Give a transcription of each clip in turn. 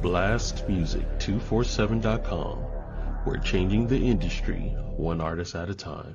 blastmusic247.com. We're changing the industry one artist at a time.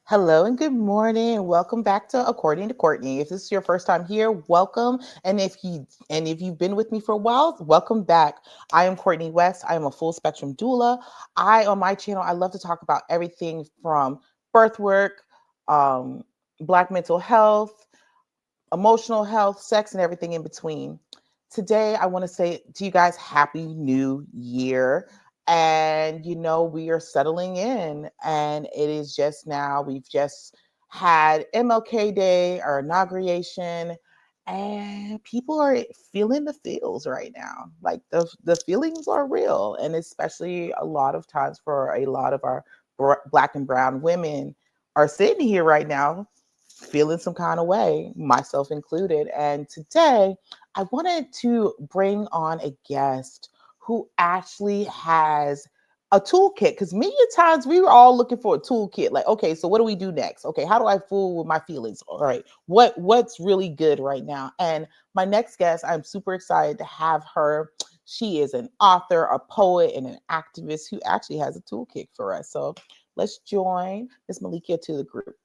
Hello and good morning. Welcome back to According to Courtney. If this is your first time here, welcome. And if you've been with me for a while, welcome back. I am Courtney West. I am a full spectrum doula. On my channel, I love to talk about everything from birth work, Black mental health, emotional health, sex, and everything in between. Today, I want to say to you guys, Happy New Year. And, we are settling in, and it is just now, we've just had MLK Day, our inauguration, and people are feeling the feels right now. Like the feelings are real. And especially a lot of times for a lot of our Black and brown women are sitting here right now feeling some kind of way, myself included. And today I wanted to bring on a guest who actually has a toolkit, because many times we were all looking for a toolkit. Like, okay, so what do we do next? Okay, how do I fool with my feelings? All right, what's really good right now? And my next guest, I'm super excited to have her. She is an author, a poet, and an activist who actually has a toolkit for us. So let's join Miss Melikia to the group.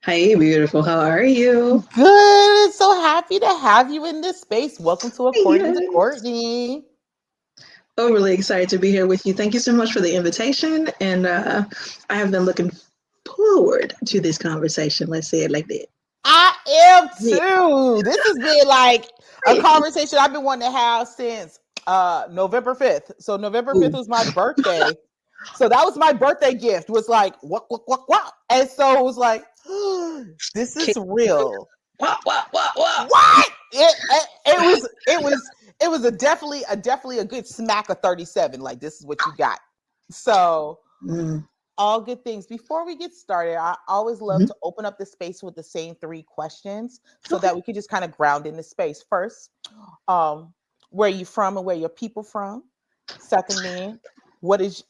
Hi, beautiful. How are you? Good. So happy to have you in this space. Welcome to According to Courtney. Oh, really excited to be here with you. Thank you so much for the invitation. And I have been looking forward to this conversation. Let's say it like that. I am too. Yeah. This has been like a conversation I've been wanting to have since November 5th. So November 5th was my birthday. So that was my birthday gift, was like, what? And so it was like, this is real. What? It was definitely a good smack of 37. Like, this is what you got. So all good things. Before we get started, I always love to open up the space with the same 3 questions so that we can just kind of ground in the space. First, where are you from and where are your people from? Secondly, what is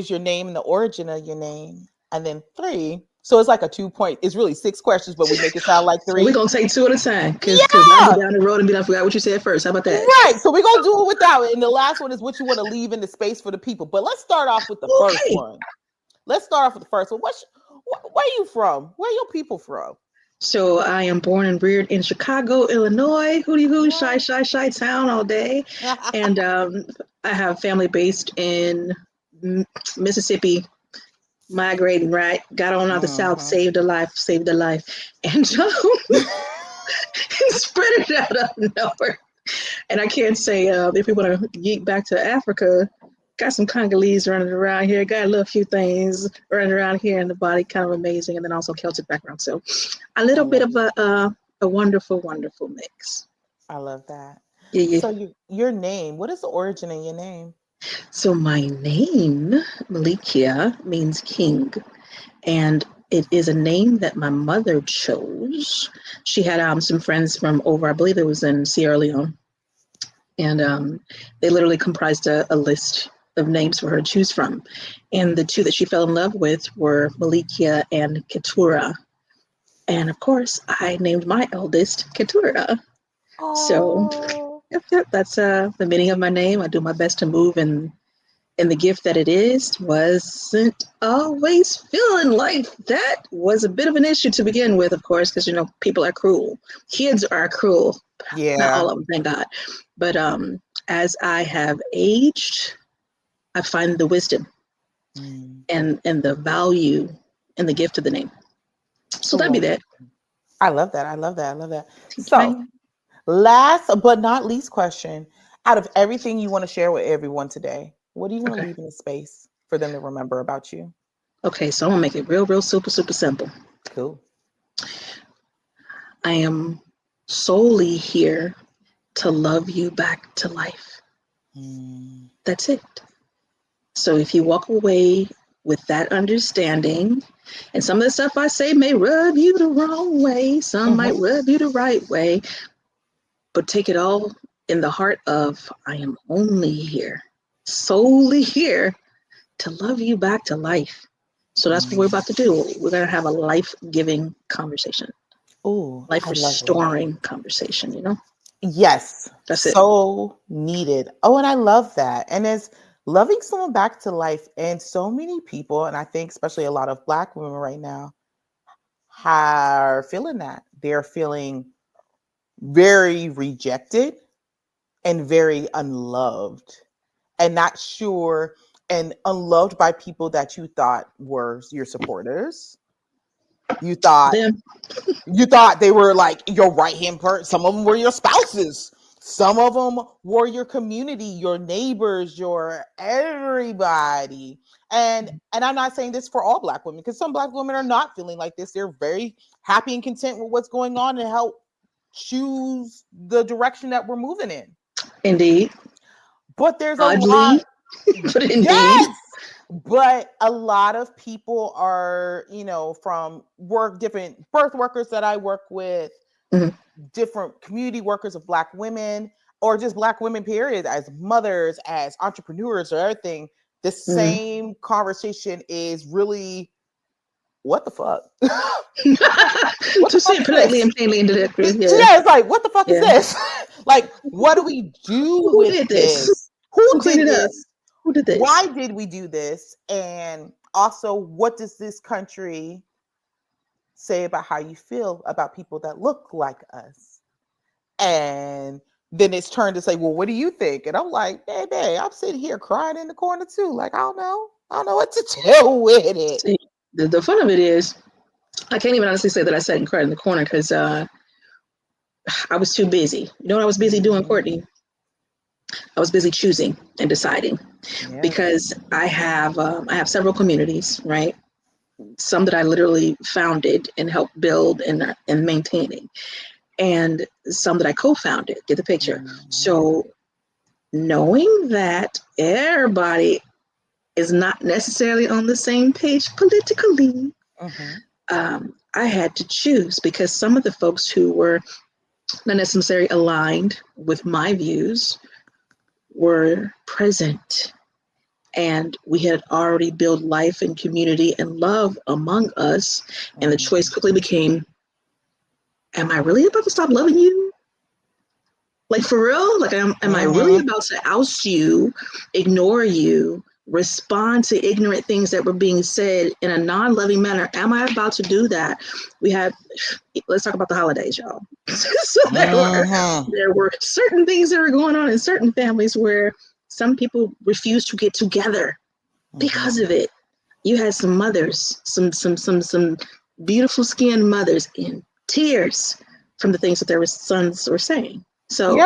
your name and the origin of your name? And then 3, so it's like a 2-point. It's really 6 questions, but we make it sound like 3. So we're going to take 2 at a time. Because I'll be down the road and I forgot what you said first. How about that? Right. So we're going to do it without it. And the last one is what you want to leave in the space for the people. But let's start off with the first one. Where are you from? Where are your people from? So I am born and reared in Chicago, Illinois. Hooty hoo, shy town all day. And I have family based in Mississippi, migrating, right? Got on out the South, saved a life. And spread it out up north. And I can't say, if we want to geek back to Africa, got some Congolese running around here, got a little few things running around here in the body, kind of amazing, and then also Celtic background. So a little bit of a wonderful, wonderful mix. I love that. Yeah. So your name, what is the origin of your name? So my name, Melikia, means king, and it is a name that my mother chose. She had some friends from over, I believe it was in Sierra Leone, and they literally comprised a list of names for her to choose from. And the 2 that she fell in love with were Melikia and Keturah. And of course, I named my eldest Keturah. So yep, that's the meaning of my name. I do my best to move in And the gift that it is wasn't always feeling like that. Was a bit of an issue to begin with, of course, because people are cruel. Kids are cruel. Not Yeah. all of them, thank God. But as I have aged, I find the wisdom and the value and the gift of the name. So that'd be that. I love that. I love that. I love that. Teach So me. last but not least question, out of everything you want to share with everyone today, what do you want to Okay. leave in the space for them to remember about you? Okay, so I'm gonna make it real, real super, super simple. Cool. I am solely here to love you back to life. That's it. So if you walk away with that understanding, and some of the stuff I say may rub you the wrong way, some might rub you the right way, but take it all in the heart of, I am only here, solely here to love you back to life. So that's what we're about to do. We're going to have a life-giving conversation. Oh, life-restoring conversation, Yes. That's it. So needed. Oh, and I love that. And it's loving someone back to life. And so many people, and I think especially a lot of Black women right now, are feeling that. They're feeling very rejected and very unloved and not sure and unloved by people that you thought were your supporters. You thought they were like your right hand person. Some of them were your spouses. Some of them were your community, your neighbors, your everybody. And I'm not saying this for all Black women, because some Black women are not feeling like this. They're very happy and content with what's going on and help choose the direction that we're moving in. Indeed. But there's Oddly, a lot. but indeed. Yes. But a lot of people are, from different birth workers that I work with, different community workers of Black women, or just Black women, period, as mothers, as entrepreneurs, or everything. The same conversation is really, what the fuck? To say it politely and plainly into that. Yeah, it's like, what the fuck is this? Like, what do we do Who with did this? Who did this? Who did this? Why did we do this? And also, what does this country say about how you feel about people that look like us? And then it's turned to say, well, what do you think? And I'm like, baby, I'm sitting here crying in the corner too. Like, I don't know what to do with it. See, the fun of it is, I can't even honestly say that I sat and cried in the corner, because I was too busy. You know what I was busy doing, Courtney? I was busy choosing and deciding, because I have several communities, right? Some that I literally founded and helped build and maintaining, and some that I co-founded. Get the picture? So knowing that everybody is not necessarily on the same page politically, I had to choose, because some of the folks who were not necessarily aligned with my views were present, and we had already built life and community and love among us, and the choice quickly became, am I really about to stop loving you? Like, for real? Like, am I really about to oust you, ignore you, respond to ignorant things that were being said in a non-loving manner? Am I about to do that? Let's talk about the holidays, y'all. So there were certain things that were going on in certain families where some people refused to get together because of it. You had some mothers, some beautiful skinned mothers in tears from the things that their sons were saying. So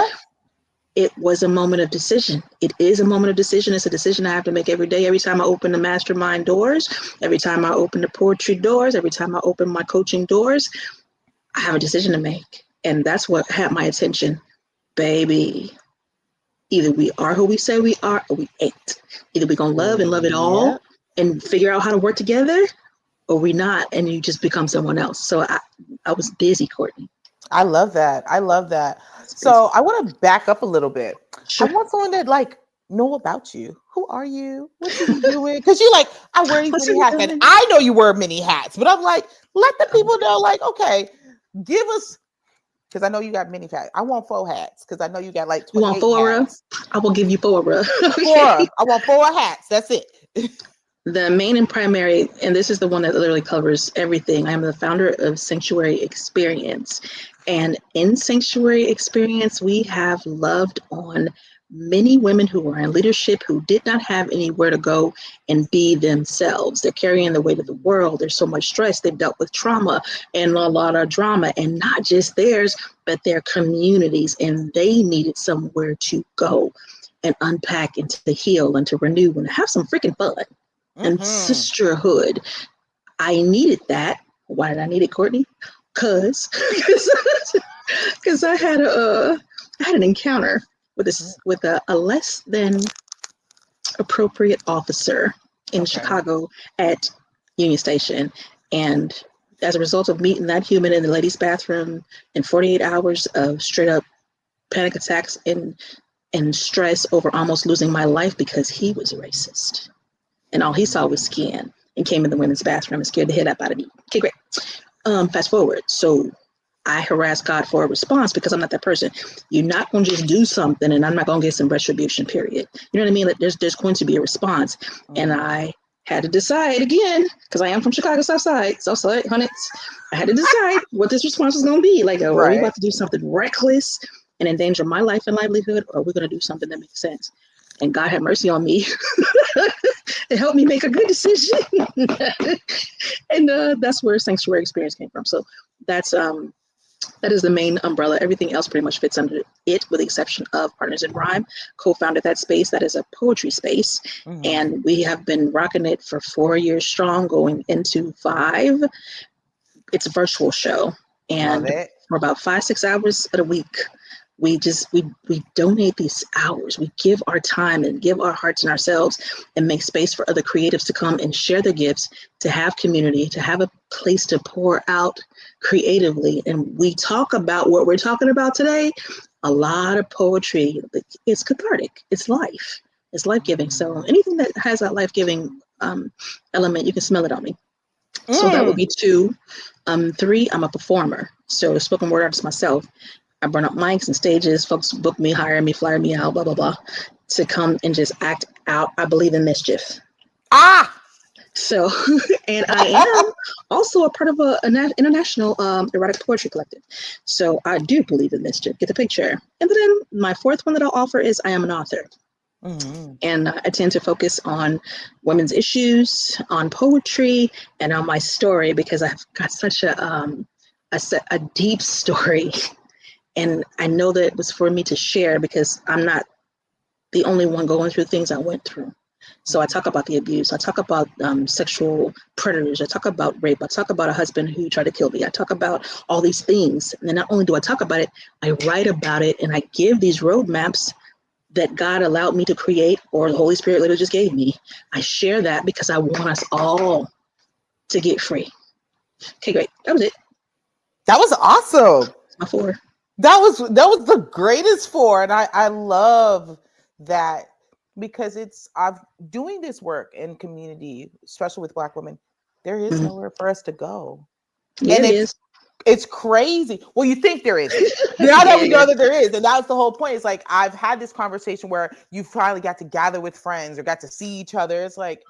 it was a moment of decision. It is a moment of decision. It's a decision I have to make every day. Every time I open the mastermind doors, every time I open the poetry doors, every time I open my coaching doors, I have a decision to make. And that's what had my attention. Baby, either we are who we say we are, or we ain't. Either we're going to love and love it all and figure out how to work together, or we not, and you just become someone else. So I was busy, Courtney. I love that. So I want to back up a little bit. Sure. I want someone to know about you. Who are you? What are you doing? Because you're like, I wear these many hats, and I know you wear many hats, but I'm like, let the people know, okay, give us Because I know you got many hats. I want 4 hats because I know you got like You want 28 4? hats. I will give you 4. Okay. 4. I want 4 hats. That's it. The main and primary, and this is the one that literally covers everything. I am the founder of Sanctuary Experience. And in Sanctuary Experience, we have loved on many women who are in leadership who did not have anywhere to go and be themselves. They're carrying the weight of the world. There's so much stress. They've dealt with trauma and a lot of drama, and not just theirs, but their communities. And they needed somewhere to go and unpack and to heal and to renew and have some freaking fun and sisterhood. I needed that. Why did I need it, Courtney? Because I had an encounter with a less than appropriate officer in Chicago at Union Station, and as a result of meeting that human in the ladies' bathroom and 48 hours of straight up panic attacks and stress over almost losing my life because he was racist. And all he saw was skin and came in the women's bathroom and scared the head up out of me. Okay, great. Fast forward. So I harassed God for a response because I'm not that person. You're not going to just do something and I'm not going to get some retribution, period. You know what I mean? Like there's going to be a response. And I had to decide again, because I am from Chicago, Southside, Hunnits. I had to decide what this response was going to be. Like, are we about to do something reckless and endanger my life and livelihood, or are we going to do something that makes sense? And God had mercy on me and helped me make a good decision. And that's where Sanctuary Experience came from. So that is the main umbrella. Everything else pretty much fits under it, with the exception of Partners in Rhyme. Co-founded that space. That is a poetry space. And we have been rocking it for 4 years strong, going into 5. It's a virtual show. And for about 5-6 hours a week, we donate these hours. We give our time and give our hearts and ourselves and make space for other creatives to come and share their gifts, to have community, to have a place to pour out creatively. And we talk about what we're talking about today. A lot of poetry. It's cathartic. It's life. It's life-giving. So anything that has that life-giving element, you can smell it on me. So that would be 2. 3, I'm a performer. So a spoken word artist myself. I burn up mics and stages. Folks book me, hire me, flyer me out, blah, blah, blah, to come and just act out. I believe in mischief. So, and I am also a part of an international erotic poetry collective. So I do believe in mischief. Get the picture. And then my 4th one that I'll offer is I am an author. And I tend to focus on women's issues, on poetry, and on my story, because I've got such a deep story. And I know that it was for me to share because I'm not the only one going through things I went through. So I talk about the abuse. I talk about sexual predators. I talk about rape. I talk about a husband who tried to kill me. I talk about all these things. And then not only do I talk about it, I write about it, and I give these roadmaps that God allowed me to create, or the Holy Spirit literally just gave me. I share that because I want us all to get free. Okay, great. That was it. That was awesome. That's my 4. That was the greatest 4, and I love that, because I'm doing this work in community, especially with Black women. There is nowhere for us to go. Yeah, and it's crazy. Well, you think there is. Now that we know that there is, and that's the whole point. It's like I've had this conversation where you finally got to gather with friends or got to see each other. It's like,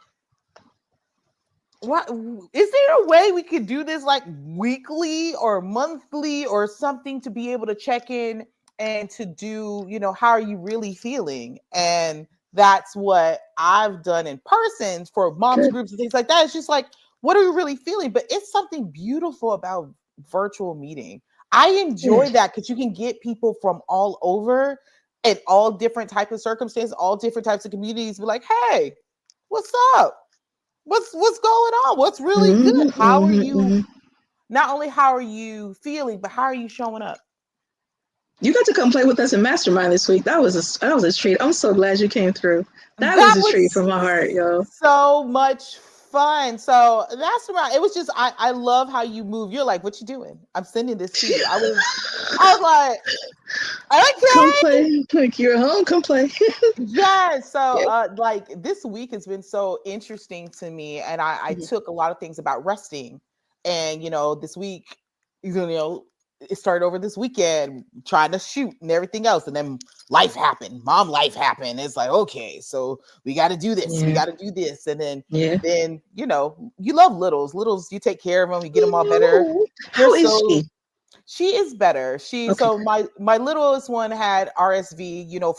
what is there a way we could do this like weekly or monthly or something, to be able to check in and to do, how are you really feeling? And that's what I've done in person for moms groups and things like that. It's just like, what are you really feeling? But it's something beautiful about virtual meeting. I enjoy that because you can get people from all over and all different types of circumstances, all different types of communities. Be like, hey, what's up? What's going on? What's really good? How are you? Not only how are you feeling, but how are you showing up? You got to come play with us in Mastermind this week. That was a treat. I'm so glad you came through. That was a treat from my heart, yo. So much fun. So Mastermind, it was just, I love how you move. You're like, what you doing? I'm sending this to you. I was like, okay. Come play. Like, you're home, come play. Yeah. So like this week has been so interesting to me. And I took a lot of things about resting. And this week, it started over this weekend, trying to shoot and everything else. And then life happened. Mom life happened. It's like, okay, so we got to do this. We got to do this. And then, you know, you love littles. Littles, you take care of them. You get them all better. How is she? She is better. So my littlest one had RSV. You know,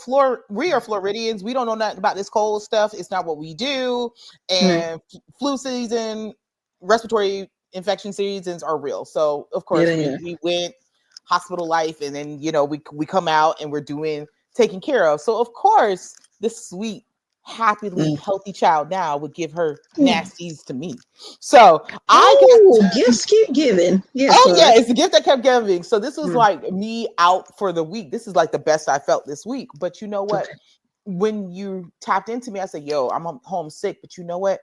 we are Floridians. We don't know nothing about this cold stuff. It's not what we do. And flu season, respiratory infection seasons are real. So of course we went hospital life, and then, you know, we come out and we're taking care of. So of course this sweet, happily healthy child now would give her nasties to me. So gifts keep giving. It's the gift that kept giving. So this was like me out for the week. This is like the best I felt this week. But you know what? When you tapped into me, I said, yo, I'm home sick. But you know what?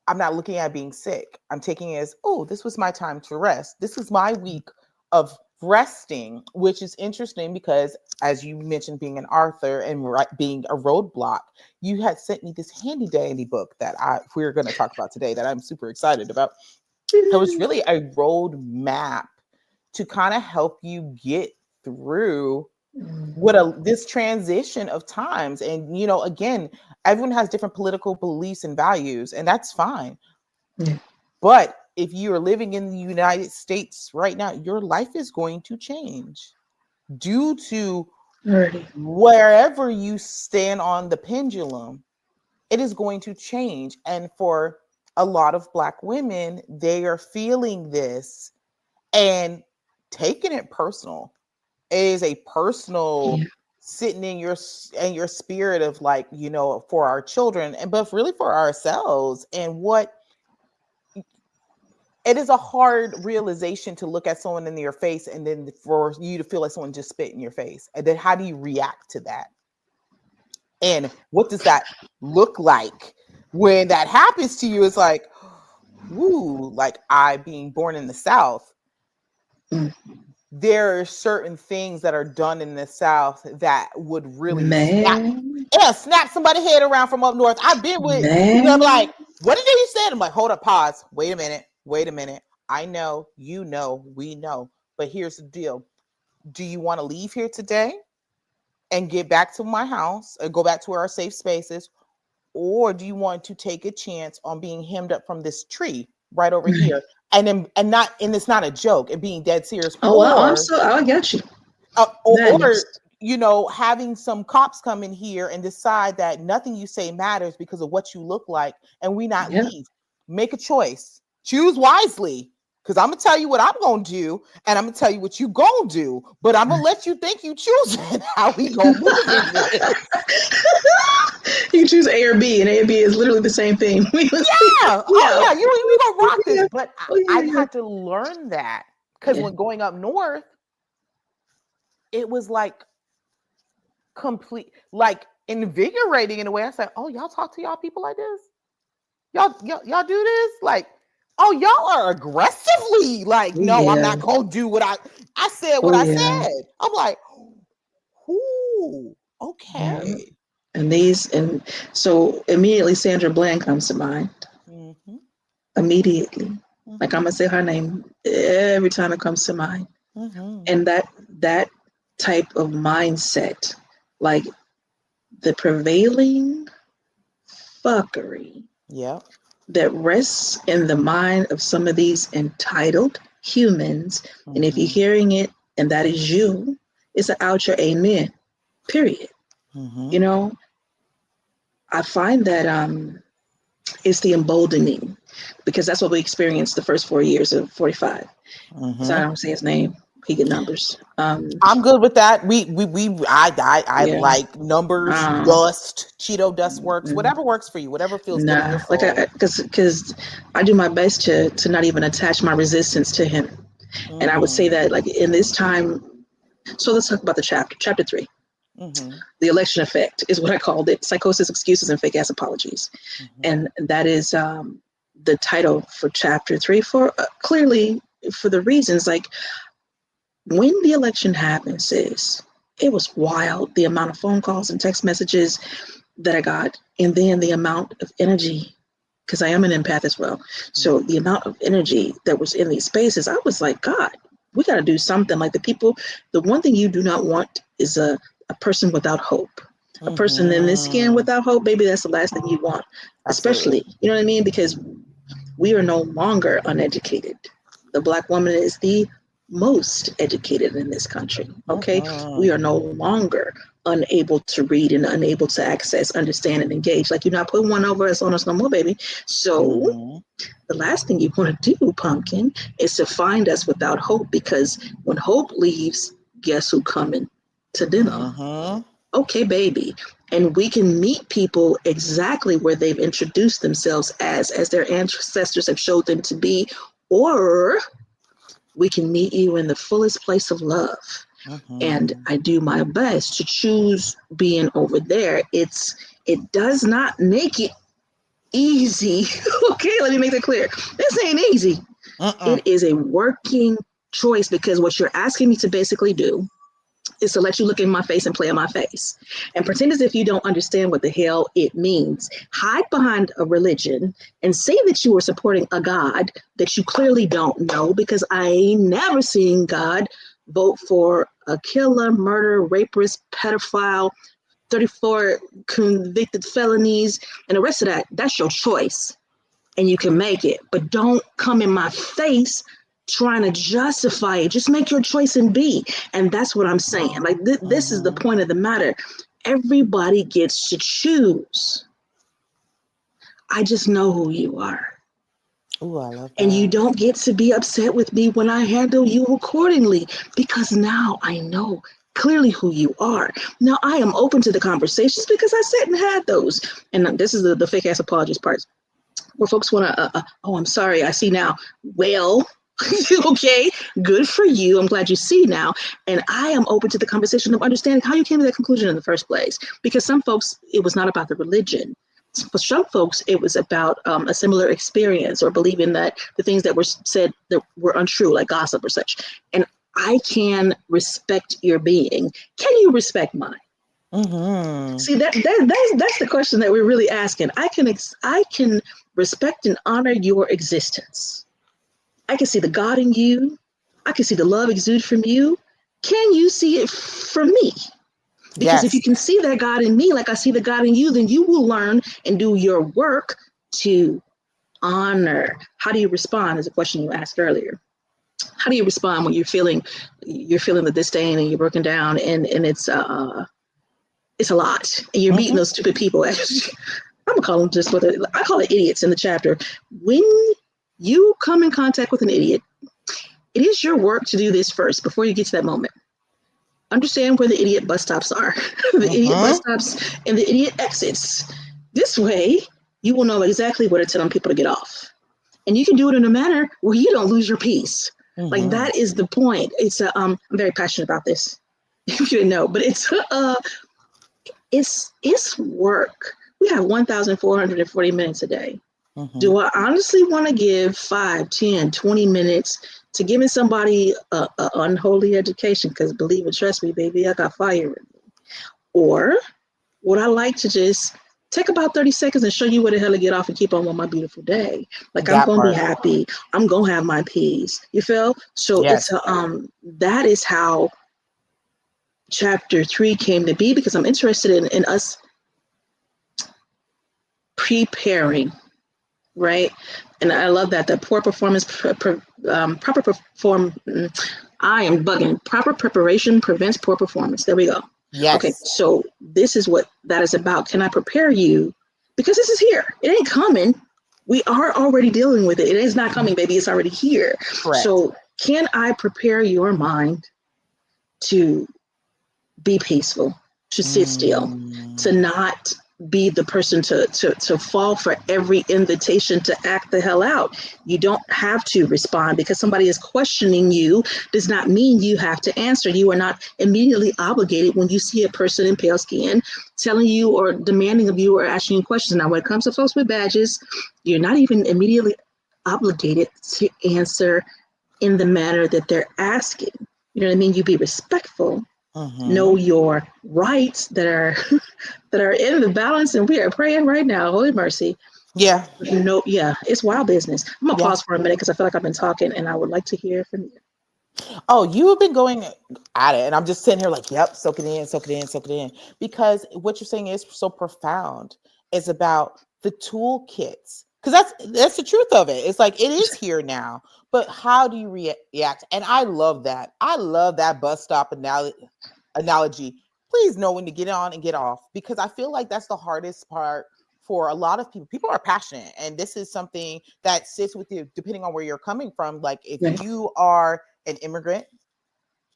I'm not looking at being sick. I'm taking it as, oh, this was my time to rest. This is my week of resting, which is interesting because, as you mentioned, being an author and being a roadblock, you had sent me this handy dandy book that we're going to talk about today that I'm super excited about. It was really a road map to kind of help you get through this transition of times. And, you know, again, everyone has different political beliefs and values, and that's fine. But if you're living in the United States right now, your life is going to change due to wherever you stand on the pendulum. It is going to change. And for a lot of Black women, they are feeling this and taking it personal. It is a personal sitting in your spirit of, like, you know, for our children, but really for ourselves. And it is a hard realization to look at someone in your face and then for you to feel like someone just spit in your face. And then how do you react to that? And what does that look like when that happens to you? It's like, woo, like I being born in the South, there are certain things that are done in the South that would really snap somebody's head around from up north. I've been with, you know, like, what did you say? I'm like, hold up, pause. Wait a minute. I know, you know, we know, but here's the deal. Do you want to leave here today and get back to my house and go back to our safe spaces? Or do you want to take a chance on being hemmed up from this tree right over here? And it's not a joke, and being dead serious. I got you. Or, you know, having some cops come in here and decide that nothing you say matters because of what you look like, and we not leave. Make a choice. Choose wisely, because I'm gonna tell you what I'm gonna do, and I'm gonna tell you what you gonna do. But I'm gonna let you think you choosing how we gonna move it. You can choose A or B, and A and B is literally the same thing. We gonna rock this. But I had to learn that, because when going up north, it was like complete, like invigorating in a way. I said, "Oh, y'all talk to y'all people like this? Y'all do this? Like, oh, y'all are aggressively like, no, I'm not gonna do what I said. What I said. I'm like, ooh, okay." And so immediately Sandra Bland comes to mind. Immediately. Like, I'm gonna say her name every time it comes to mind. And that type of mindset, like the prevailing fuckery that rests in the mind of some of these entitled humans. And if you're hearing it and that is you, it's an out your amen, period. You know, I find that it's the emboldening, because that's what we experienced the first 4 years of 45. So I don't say his name. He get numbers. I'm good with that. I like numbers, dust, Cheeto dust works, whatever works for you, whatever feels good in your soul. Like because I do my best to not even attach my resistance to him. And I would say that, like, in this time, so let's talk about the chapter 3. The election effect is what I called it: psychosis, excuses, and fake ass apologies. And that is the title for chapter 3, for clearly for the reasons, like, when the election happened, sis, it was wild, the amount of phone calls and text messages that I got, and then the amount of energy, because I am an empath as well. So the amount of energy that was in these spaces, I was like, God, we got to do something. Like the one thing you do not want is a person without hope. A person in this skin without hope, baby, that's the last thing you want. Absolutely. Especially, you know what I mean? Because we are no longer uneducated. The Black woman is the most educated in this country. Okay. We are no longer unable to read and unable to access, understand, and engage. Like, you're not putting one over us on us no more, baby. So the last thing you want to do, pumpkin, is to find us without hope, because when hope leaves, guess who coming to dinner? Okay, baby. And we can meet people exactly where they've introduced themselves as their ancestors have showed them to be, or we can meet you in the fullest place of love. And I do my best to choose being over there. It does not make it easy. Okay, let me make that clear. This ain't easy. It is a working choice, because what you're asking me to basically do is to let you look in my face and play in my face and pretend as if you don't understand what the hell it means. Hide behind a religion and say that you are supporting a God that you clearly don't know, because I ain't never seen God vote for a killer, murder, rapist, pedophile, 34 convicted felonies, and the rest of that. That's your choice, and you can make it. But don't come in my face trying to justify it. Just make your choice and be. And that's what I'm saying. Like, this is the point of the matter. Everybody gets to choose. I just know who you are. Ooh, I love that. And you don't get to be upset with me when I handle you accordingly, because now I know clearly who you are. Now I am open to the conversations, because I sat and had those. And this is the fake ass apologies part, where folks want to, oh, I'm sorry, I see now. Well, okay, good for you. I'm glad you see now. And I am open to the conversation of understanding how you came to that conclusion in the first place. Because some folks, it was not about the religion. For some folks, it was about a similar experience, or believing that the things that were said that were untrue, like gossip or such. And I can respect your being. Can you respect mine? See, that's the question that we're really asking. I can respect and honor your existence. I can see the God in you. I can see the love exude from you. Can you see it from me? Because if you can see that God in me, like I see the God in you, then you will learn and do your work to honor. How do you respond is a question you asked earlier. How do you respond when you're feeling the disdain and you're broken down and it's a lot, and you're meeting those stupid people? I'm gonna call them just what I call it, idiots in the chapter. When you come in contact with an idiot, it is your work to do this first before you get to that moment. Understand where the idiot bus stops are, the idiot bus stops and the idiot exits. This way, you will know exactly where to tell people to get off. And you can do it in a manner where you don't lose your peace. Like, that is the point. It's I'm very passionate about this, if you didn't know, but it's work. We have 1,440 minutes a day. Do I honestly want to give 5, 10, 20 minutes to giving somebody a unholy education? Because believe and trust me, baby, I got fire in me. Or would I like to just take about 30 seconds and show you where the hell to get off and keep on with my beautiful day? Like, I'm going to be happy. I'm going to have my peace. You feel? So it's that is how chapter 3 came to be, because I'm interested in us preparing. Right. And I love that the poor performance, proper preparation prevents poor performance. There we go. Yes. Okay. So this is what that is about. Can I prepare you? Because this is here. It ain't coming. We are already dealing with it. It is not coming, baby. It's already here. Correct. So can I prepare your mind to be peaceful, to sit still, to not be the person to fall for every invitation to act the hell out? You don't have to respond because somebody is questioning you. Does not mean you have to answer. You are not immediately obligated when you see a person in pale skin telling you or demanding of you or asking you questions. Now, when it comes to folks with badges, you're not even immediately obligated to answer in the manner that they're asking. You know what I mean? You be respectful. Know your rights that are in the balance, and we are praying right now. Holy mercy. Yeah. No, yeah, it's wild business. I'm gonna pause for a minute because I feel like I've been talking, and I would like to hear from you. Oh, you have been going at it, and I'm just sitting here like, yep, soak it in, soak it in, soak it in. Because what you're saying is so profound. It's about the toolkits. Because that's the truth of it. It's like it is here now. But how do you react? And I love that. I love that bus stop analogy. Please know when to get on and get off. Because I feel like that's the hardest part for a lot of people. People are passionate, and this is something that sits with you depending on where you're coming from. Like if Right. you are an immigrant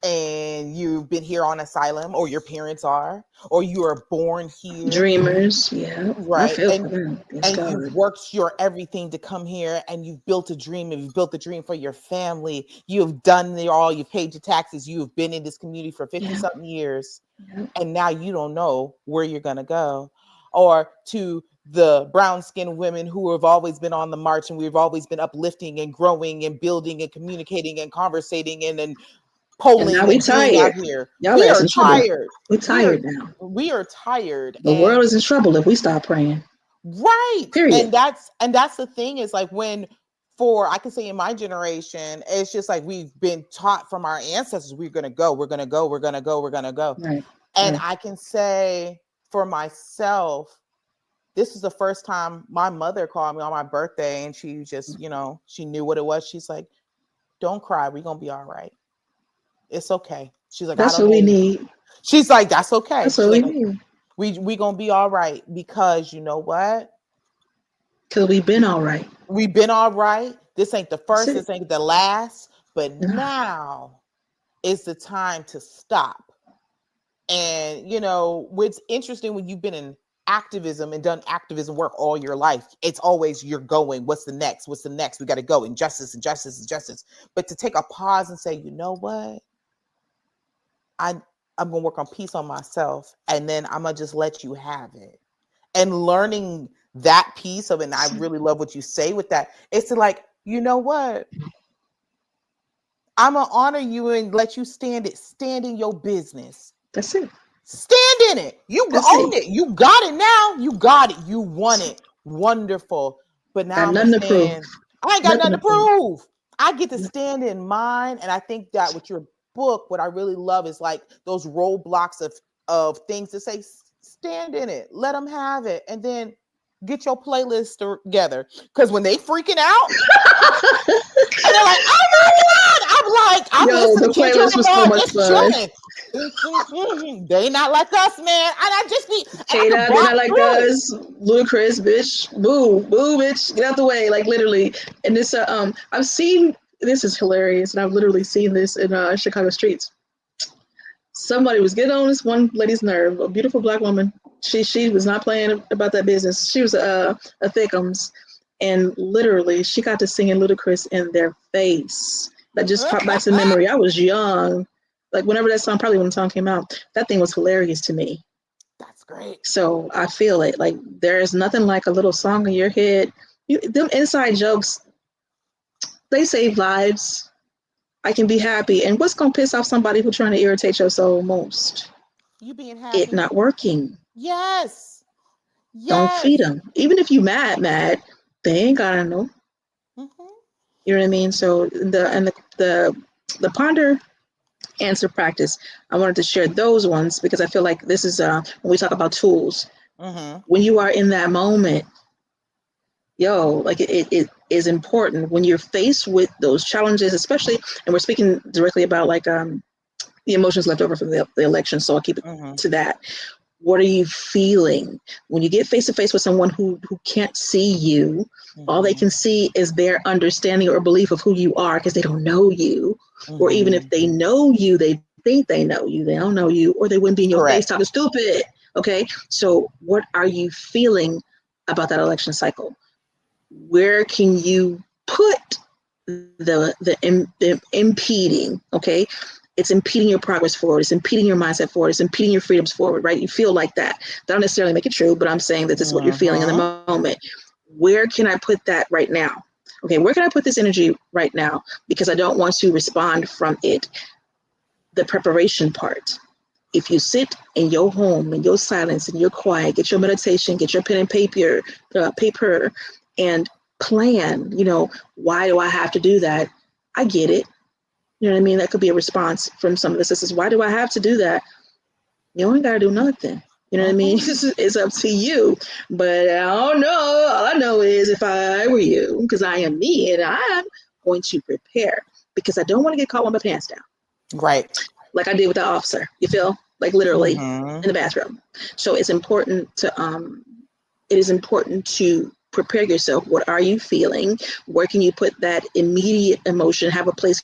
and you've been here on asylum, or your parents are, or you are born here, Dreamers, yeah. I right, feel for them. Yes, and you've God. worked your everything to come here, and you've built a dream, and you've built a dream for your family, you have done it all, you've paid your taxes, you have been in this community for 50 Yeah. something years, Yeah. and now you don't know where you're going to go. Or to the brown skinned women who have always been on the march, and we've always been uplifting and growing and building and communicating and conversating and And now polling we and doing out tired. here. Y'all We ass are in trouble. tired. We're We are tired now. we are tired. The world is in trouble if we stop praying. Right. Period. And that's the thing, is like when, for I can say in my generation, it's just like we've been taught from our ancestors, we're gonna go, we're gonna go, we're gonna go, we're gonna go. Right. And Right. I can say for myself, this is the first time my mother called me on my birthday, and she just, she knew what it was. She's like, don't cry, we're gonna be all right. It's okay. She's like, I That's don't what we know. need. She's like, that's okay. That's She's what we like, need. we gonna be all right, because you know what? Because we've been all right. We've been all right. This ain't the That's first, it. this ain't the last, but Nah. now is the time to stop. And what's interesting, when you've been in activism and done activism work all your life, it's always you're going, what's the next? What's the next? We got to go, injustice, injustice, injustice. But to take a pause and say, you know what? I'm gonna work on peace on myself, and then I'm gonna just let you have it. And learning that piece of it, and I really love what you say with that. It's to like, you know what? I'm gonna honor you and let you stand in your business. That's it. Stand in it. You That's own it. it. You got it now. You got it. You won it. Wonderful. But now Got I'm gonna nothing to prove. stand. I ain't got Nothing nothing to to prove. prove. I get to stand in mine. And I think that with your book, what I really love is like those roadblocks of things to say, stand in it, let them have it, and then get your playlist together. Because when they freaking out and they're like, oh my God, I'm Yo, listening the to Kendrick playlist was so Lamar, much just fun. chilling. They not like us, man. And I just be, and I can They're rock not like through it. us. Ludicrous, bitch. Boo, boo, bitch. Get out the way. Like literally. And this, I've seen. This is hilarious, and I've literally seen this in Chicago streets. Somebody was getting on this one lady's nerve. A beautiful black woman. She was not playing about that business. She was a thickums, and literally she got to singing Ludacris in their face. That just popped back to memory. I was young. Like whenever that song, probably when the song came out, that thing was hilarious to me. That's great. So I feel it. Like there is nothing like a little song in your head. Them inside jokes, they save lives. I can be happy. And what's gonna piss off somebody who's trying to irritate your soul most? You being It happy. not working. Yes. Don't feed Yes. them. Even if you mad, they ain't gotta know. Mm-hmm. You know what I mean? So the ponder answer practice, I wanted to share those ones because I feel like this is when we talk about tools. Mm-hmm. When you are in that moment, like it is important when you're faced with those challenges, especially, and we're speaking directly about like the emotions left over from the election. So I'll keep it to that. What are you feeling when you get face to face with someone who can't see you? All they can see is their understanding or belief of who you are because they don't know you. Or even if they know you, they think they know you. They don't know you, or they wouldn't be in your face talking stupid. Okay. So what are you feeling about that election cycle? Where can you put the impeding? Okay. It's impeding your progress forward. It's impeding your mindset forward. It's impeding your freedoms forward, right? You feel like that. That don't necessarily make it true, but I'm saying that this is what you're feeling in the moment. Where can I put that right now? Okay, where can I put this energy right now? Because I don't want to respond from it. The preparation part. If you sit in your home, in your silence, in your quiet, get your meditation, get your pen and paper, and plan, why do I have to do that? I get it. You know what I mean? That could be a response from some of the sisters. Why do I have to do that? You ain't got to do nothing. You know what I mean? It's up to you. But I don't know. All I know is if I were you, because I am me, and I'm going to prepare because I don't want to get caught with my pants down. Right. Like I did with the officer. You feel? Like literally in the bathroom. So it's important to prepare yourself. What are you feeling? Where can you put that immediate emotion? Have a place.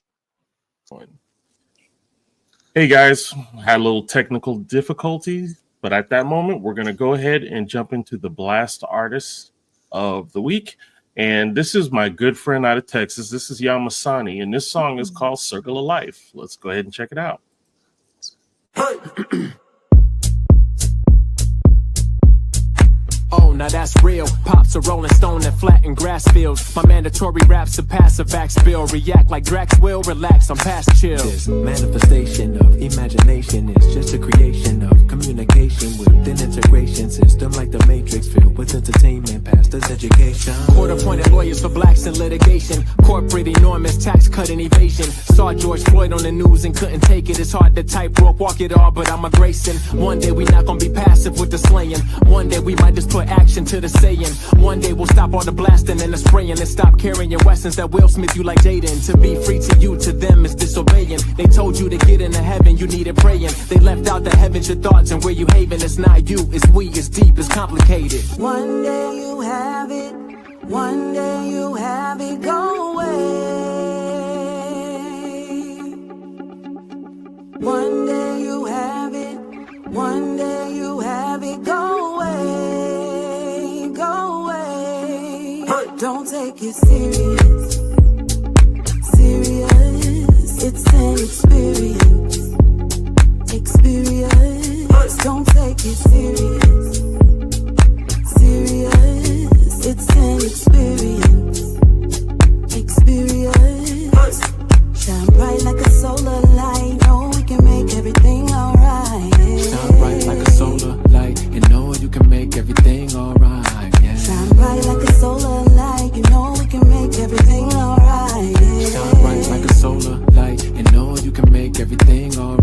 Hey guys, had a little technical difficulties, but at that moment, we're going to go ahead and jump into the Blast Artist of the Week. And this is my good friend out of Texas. This is Yamasani, and this song is called Circle of Life. Let's go ahead and check it out. Oh, now that's real. Pops a rolling stone and flatten grass fields. My mandatory raps surpass a vax bill. React like Drax will. Relax, I'm past chill. This manifestation of imagination is just a creation of communication within integration system like the Matrix filled with entertainment, pastors education. Court-appointed lawyers for blacks in litigation. Corporate enormous tax cut and evasion. Saw George Floyd on the news and couldn't take it. It's hard to tightrope walk it all, but I'm a Grayson. One day we not gonna be passive with the slaying. One day we might just put action to the saying. One day we'll stop all the blasting and the spraying and stop carrying weapons that will smith you like Jaden. To be free to you, to them is disobeying. They told you to get into heaven, you needed praying. They left out the heavens, your thoughts, and where you haven. It's not you, it's we, it's deep, it's complicated. One day you have it, one day you have it, go away. One day you have it, one day you have it, go away, go away. Don't take it serious, serious. It's an experience, experience. Don't take it serious, serious. It's an experience, experience. Shine bright like a solar light. Oh, we can make everything alright. Yeah. Shine bright like a solar light. You know you can make everything alright. Yeah. Shine bright like a solar light. You know we can make everything alright. Yeah. Shine bright like a solar light. You know you can make everything alright.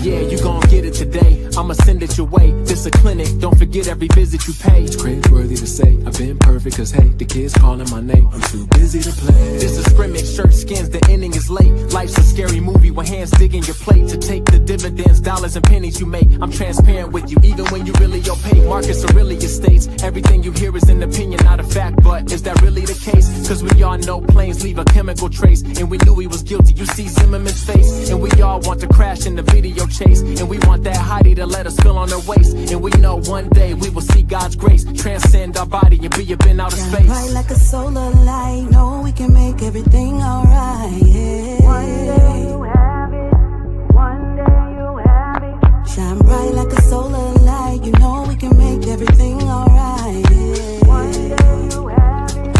Yeah, you gon' get it today. I'ma send it your way. This a clinic, don't forget every visit you pay. It's cringeworthy to say I've been perfect, cause hey, the kids calling my name. I'm too busy to play. This is scrimmage, shirt skins, the ending is late. Life's a scary movie with hands digging your plate. To take the dividends, dollars and pennies you make. I'm transparent with you, even when you really opaque. Marcus Aurelius states, everything you hear is an opinion, not a fact. But is that really the case? Cause we all know planes leave a chemical trace. And we knew he was guilty, you see Zimmerman's face. And we all want to crash in the video chase. And we want that hottie to let us feel on her waist. And we know one day we will see God's grace transcend our body and be up in outer space. Bright like a solar light. No, we can make everything alright. Yeah. One day you have it, one day you have it. Shine bright like a solar light. You know we can make everything alright. Yeah. One day you have it,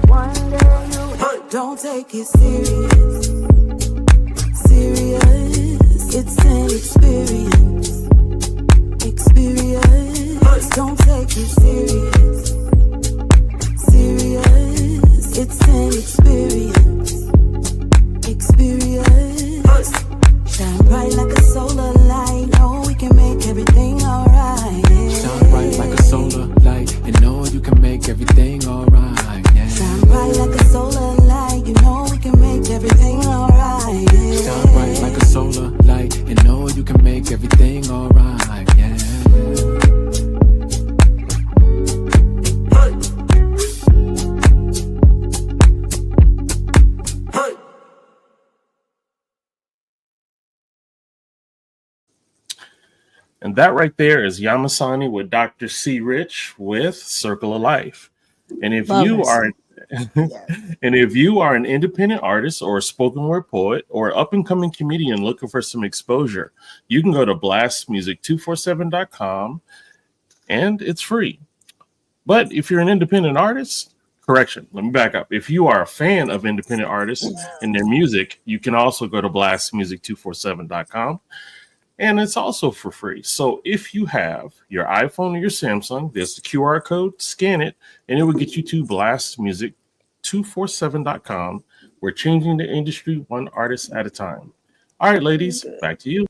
one day you have it. Don't take it serious, serious. It's an experience, experience. Don't take it serious, serious. It's an experience, experience. Shine bright like a solar light. No, we can make everything alright. Yeah. Shine bright like a solar light. And know you can make everything alright. Yeah. Shine bright like a solar light. You know we can make everything alright. Yeah. Shine bright like a solar light. And know you can make everything alright. Yeah. And that right there is Yamasani with Dr. C. Rich with Circle of Life. And if you are and if you are an independent artist or a spoken word poet or up and coming comedian looking for some exposure, you can go to blastmusic247.com and it's free. But if you're an independent artist, correction, let me back up. If you are a fan of independent artists and their music, you can also go to blastmusic247.com. And it's also for free. So if you have your iPhone or your Samsung, there's the QR code, scan it, and it will get you to blastmusic247.com. We're changing the industry one artist at a time. All right, ladies, back to you.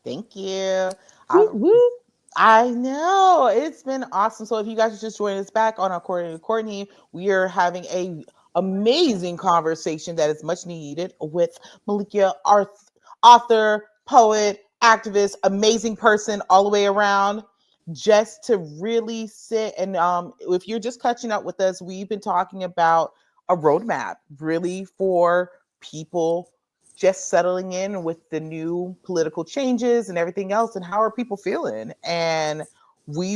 Thank you. Whoop, whoop. I know it's been awesome. So if you guys are just joining us back on According to Courtney, we are having a amazing conversation that is much needed with Melikia, our author, poet, activist, amazing person all the way around. Just to really sit and if you're just catching up with us, we've been talking about a roadmap really for people just settling in with the new political changes and everything else, and how are people feeling. And we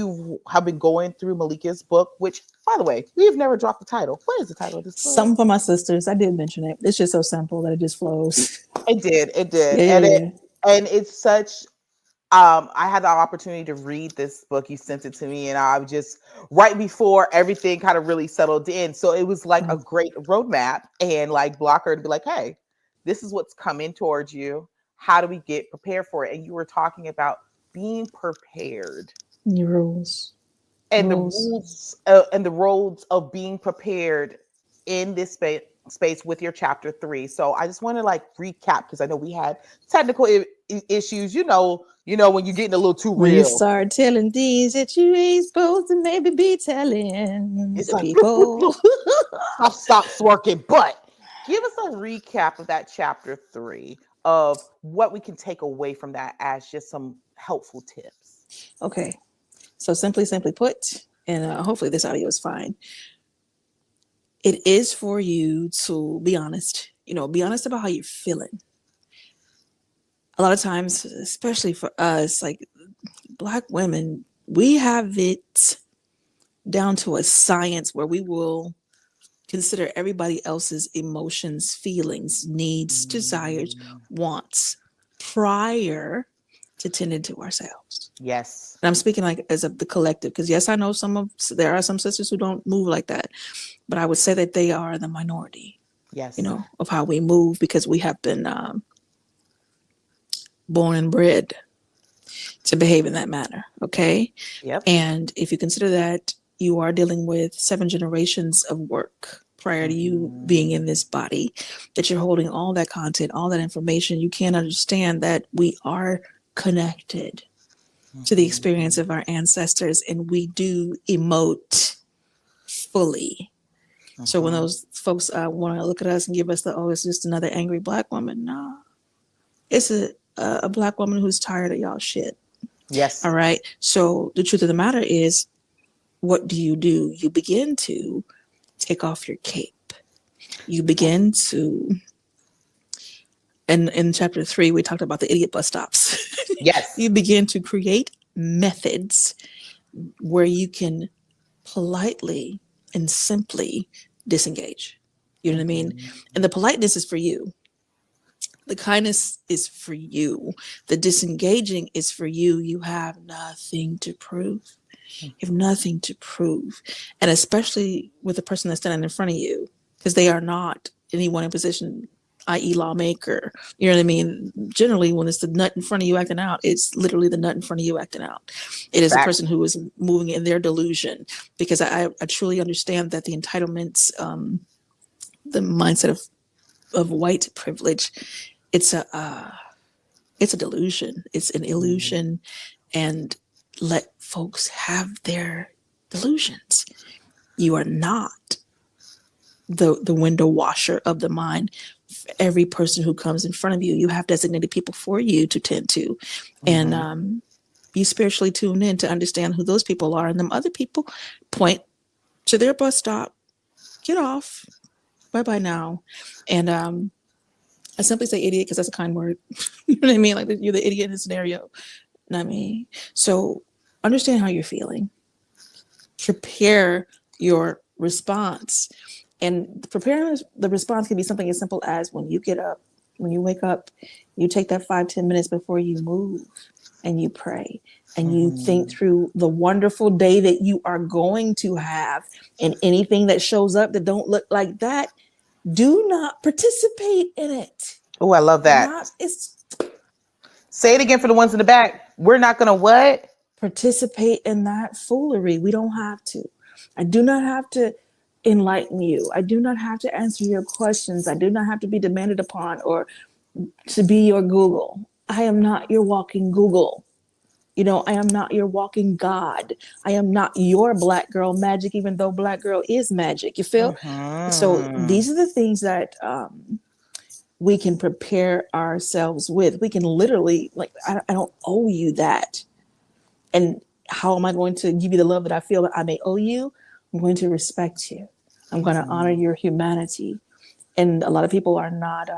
have been going through Melikia's book, which, by the way, we've never dropped the title. What is the title of this book? Something for my sisters. I did mention it. It's just so simple that it just flows. It did. Yeah. And it's such I had the opportunity to read this book. You sent it to me, and I was just right before everything kind of really settled in. So it was like a great roadmap and like blocker to be like, hey, this is what's coming towards you. How do we get prepared for it? And you were talking about being prepared. Your rules. And the rules and the roads of being prepared in this space with your chapter 3. So I just want to like recap, because I know we had technical issues. You know when you're getting a little too when real, you start telling things that you ain't supposed to maybe be telling it's the like people. stops working. But give us a recap of that chapter 3 of what we can take away from that as just some helpful tips. Okay, so simply put, and hopefully this audio is fine. It is for you to be honest. Be honest about how you're feeling. A lot of times, especially for us, like Black women, we have it down to a science where we will consider everybody else's emotions, feelings, needs, desires, wants prior to tending to ourselves. Yes. And I'm speaking like as of the collective, because yes, I know there are some sisters who don't move like that, but I would say that they are the minority. Yes. Of how we move, because we have been born and bred to behave in that manner. Okay. Yep. And if you consider that you are dealing with 7 generations of work prior to you being in this body, that you're holding all that content, all that information, you can't understand that we are connected to the experience of our ancestors, and we do emote fully. So when those folks want to look at us and give us it's just another angry Black woman, no, it's a Black woman who's tired of y'all shit. Yes. All right. So the truth of the matter is, what do? You begin to take off your cape. You begin to, and in chapter 3, we talked about the idiot bus stops. Yes. You begin to create methods where you can politely and simply disengage. You know what I mean? And the politeness is for you. The kindness is for you. The disengaging is for you. You have nothing to prove. You have nothing to prove. And especially with the person that's standing in front of you, because they are not anyone in position, i.e. lawmaker. You know what I mean? Generally, when it's the nut in front of you acting out, it's literally the nut in front of you acting out. It is a person who is moving in their delusion, because I truly understand that the entitlements, the mindset of white privilege, it's a delusion. It's an illusion, and let folks have their delusions. You are not the window washer of the mind. Every person who comes in front of you, you have designated people for you to tend to, and be spiritually tuned in to understand who those people are, and them other people point to their bus stop, get off, bye now, and I simply say idiot because that's a kind word. You know what I mean? Like, you're the idiot in the scenario, not me. So understand how you're feeling. Prepare your response. And preparing the response can be something as simple as when you get up, when you wake up, you take that 5-10 minutes before you move and you pray and you think through the wonderful day that you are going to have, and anything that shows up that don't look like that, do not participate in it. Oh, I love that. Say it again for the ones in the back. We're not going to what? Participate in that foolery. We don't have to. I do not have to enlighten you. I do not have to answer your questions. I do not have to be demanded upon or to be your Google. I am not your walking Google. I am not your walking God. I am not your black girl magic, even though black girl is magic. You feel? So these are the things that we can prepare ourselves with. We can literally, like, I don't owe you that. And how am I going to give you the love that I feel that I may owe you? I'm going to respect you. I'm going to honor your humanity. And a lot of people are not,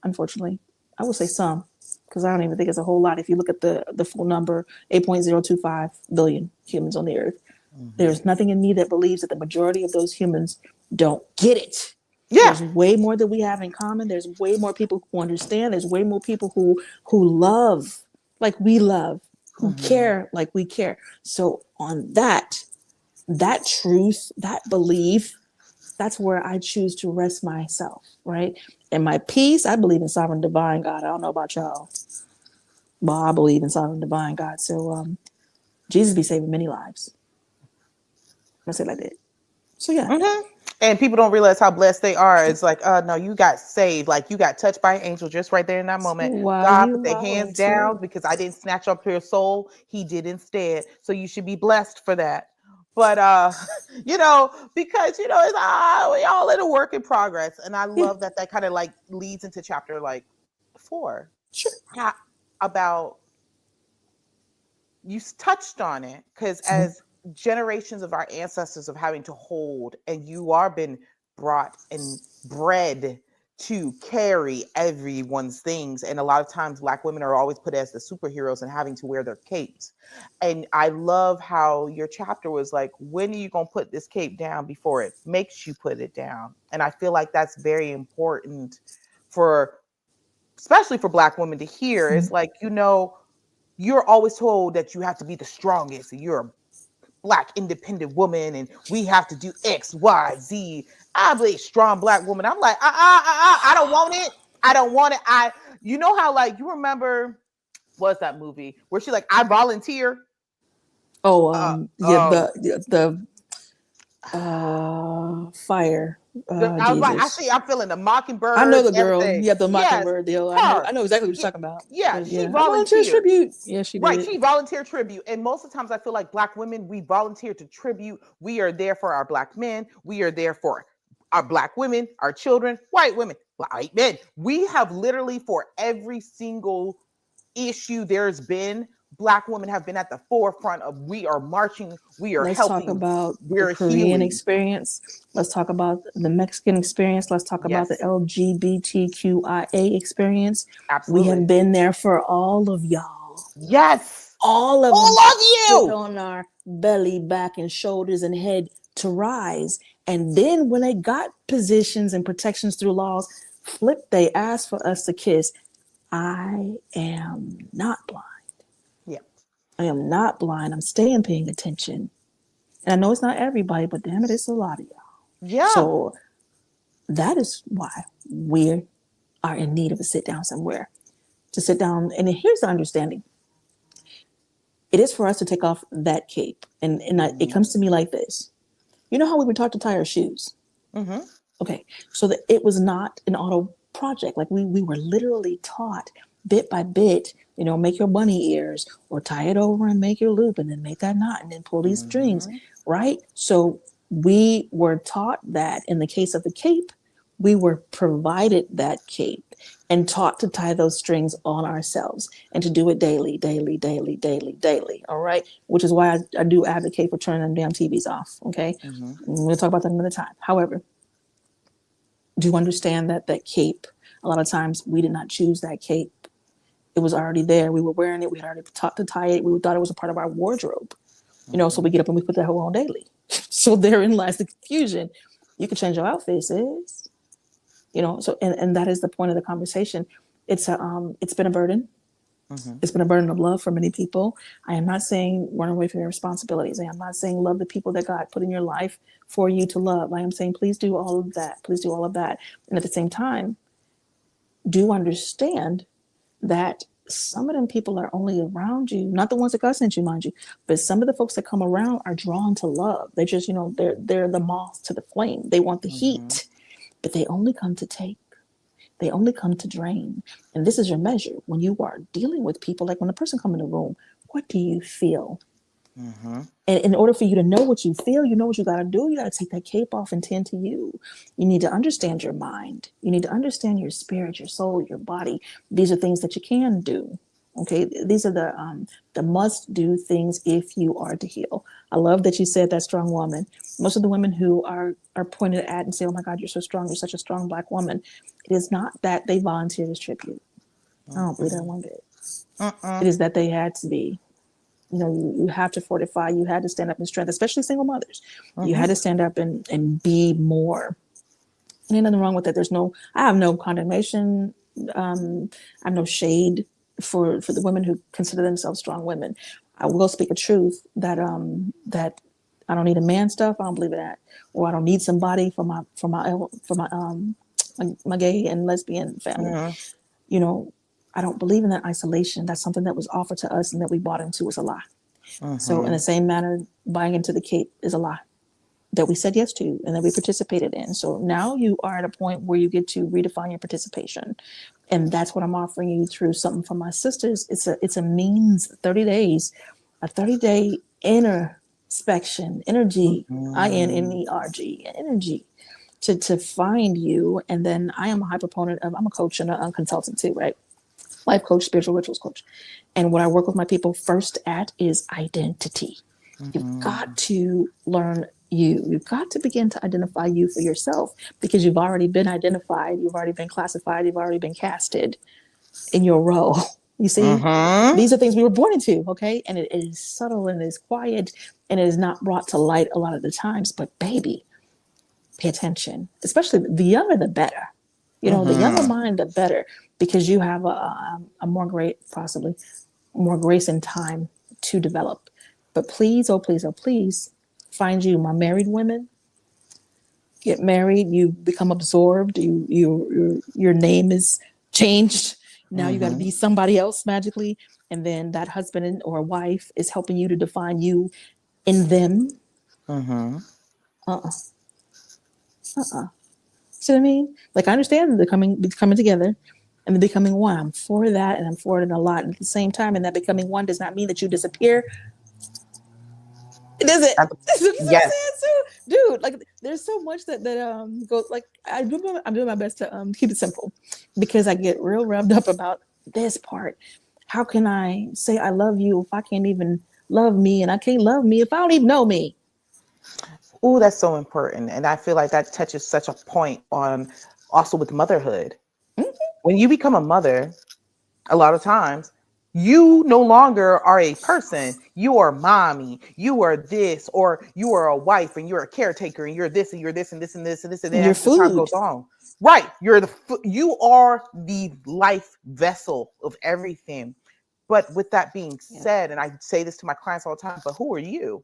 unfortunately, I will say some, because I don't even think it's a whole lot. If you look at the full number, 8.025 billion humans on the earth, there's nothing in me that believes that the majority of those humans don't get it. Yeah. There's way more that we have in common. There's way more people who understand. There's way more people who love like we love, who care like we care. So on that truth, that belief, that's where I choose to rest myself, right? And my peace, I believe in sovereign divine God. I don't know about y'all, but I believe in sovereign divine God. So Jesus be saving many lives. I say it like that. So yeah. And people don't realize how blessed they are. It's like, no, you got saved. Like, you got touched by an angel just right there in that moment. God put their hands down because I didn't snatch up your soul. He did instead. So you should be blessed for that. But, because, it's we all in a work in progress. And I love that kind of like leads into chapter like 4. Sure. About, you touched on it because as generations of our ancestors of having to hold, and you are been brought and bred to carry everyone's things, and a lot of times Black women are always put as the superheroes and having to wear their capes. And I love how your chapter was like, when are you gonna put this cape down before it makes you put it down? And I feel like that's very important especially for Black women to hear. It's like, you're always told that you have to be the strongest, and you're a Black independent woman, and we have to do X, Y, Z. I believe strong Black woman. I'm like, I don't want it. I don't want it. How, like, you remember, what's that movie where she like, I volunteer? The fire. I was like, I'm feeling the Mockingbird. I know the girl. Yeah, the Mockingbird deal. I know exactly what you're talking about. Yeah, she volunteered tribute. Yeah, she did. Right, she volunteered tribute. And most of the times I feel like Black women, we volunteer to tribute. We are there for our Black men. We are there for our Black women, our children, white women, white men. We have literally, for every single issue there's been, Black women have been at the forefront of, we are marching, we are helping. Let's talk about the Korean experience. Let's talk about the Mexican experience. Let's talk about the LGBTQIA experience. Absolutely. We have been there for all of y'all. Yes. All of you. On our belly, back, and shoulders and head to rise. And then when they got positions and protections through laws, they asked for us to kiss. I am not blind. I am not blind. I'm staying paying attention. And I know it's not everybody, but damn it, it's a lot of y'all. Yeah. So that is why we are in need of a sit down somewhere. To sit down. And here's the understanding. It is for us to take off that cape. And it comes to me like this. You know how we were taught to tie our shoes? Mm-hmm. Okay. So that it was not an auto project. Like we were literally taught bit by bit, make your bunny ears or tie it over and make your loop and then make that knot and then pull these strings, right? So we were taught that in the case of the cape, we were provided that cape and taught to tie those strings on ourselves and to do it daily. All right. Which is why I do advocate for turning them damn TVs off. Okay. We're going to talk about that another time. However, do you understand that cape, a lot of times we did not choose that cape. It was already there. We were wearing it. We had already taught to tie it. We thought it was a part of our wardrobe, so we get up and we put that hoe on daily. So therein lies the confusion. You can change your outfit, sis. So, and that is the point of the conversation. It's been a burden. It's been a burden of love for many people. I am not saying run away from your responsibilities. I am not saying love the people that God put in your life for you to love. I am saying, please do all of that. Please do all of that. And at the same time, do understand that some of them people are only around you, not the ones that God sent you, mind you, but some of the folks that come around are drawn to love. They just, they're the moth to the flame. They want the heat, but they only come to take. They only come to drain. And this is your measure. When you are dealing with people, like when a person comes in the room, what do you feel? And in order for you to know what you feel, you know what you got to do. You got to take that cape off and tend to you. You need to understand your mind. You need to understand your spirit, your soul, your body. These are things that you can do. Okay, these are the must do things if you are to heal. I love that you said that, strong woman. Most of the women who are pointed at and say, "Oh my God, you're so strong. You're such a strong Black woman." It is not that they volunteered as tribute. I don't believe that one bit. It is that they had to be. You have to fortify. You had to stand up in strength, especially single mothers. You had to stand up and be more. And ain't nothing wrong with that. I have no condemnation. I have no shade for the women who consider themselves strong women. I will speak a truth that I don't need a man stuff. I don't believe in that, or I don't need somebody for my gay and lesbian family. I don't believe in that isolation. That's something that was offered to us and that we bought into was a lie. So in the same manner, buying into the cape is a lie that we said yes to and that we participated in. So now you are at a point where you get to redefine your participation. And that's what I'm offering you through something from my sisters. It's a means, 30 days, a 30-day introspection, energy, INNERG, energy to find you. And then I am a high proponent of, I'm a coach and a consultant too, right? Life coach, spiritual rituals coach. And what I work with my people first at is identity. You've got to learn you. You've got to begin to identify you for yourself because you've already been identified. You've already been classified. You've already been casted in your role. You see, these are things we were born into. Okay. And it is subtle and it is quiet and it is not brought to light a lot of the times, but baby, pay attention, especially the younger, the better. The younger mind, the better, because you have a possibly more grace and time to develop. But please, oh please, oh please, find you, my married women. Get married. You become absorbed. Your name is changed. Now you got to be somebody else magically, and then that husband or wife is helping you to define you in them. See what I mean? Like, I understand they're coming together and they're becoming one. I'm for that, and I'm for it a lot. And at the same time, and that becoming one does not mean that you disappear. It doesn't. Yes. Dude, like, there's so much that goes, like, I'm doing my best to keep it simple because I get real revved up about this part. How can I say I love you if I can't even love me, and I can't love me if I don't even know me? Oh, that's so important. And I feel like that touches such a point on also with motherhood. When you become a mother, a lot of times you no longer are a person. You are mommy. You are this, or you are a wife and you're a caretaker and you're this and you're this and this and this and this. And then Your as the time food. goes on, right. You are the life vessel of everything. But with that being said, and I say this to my clients all the time, but who are you?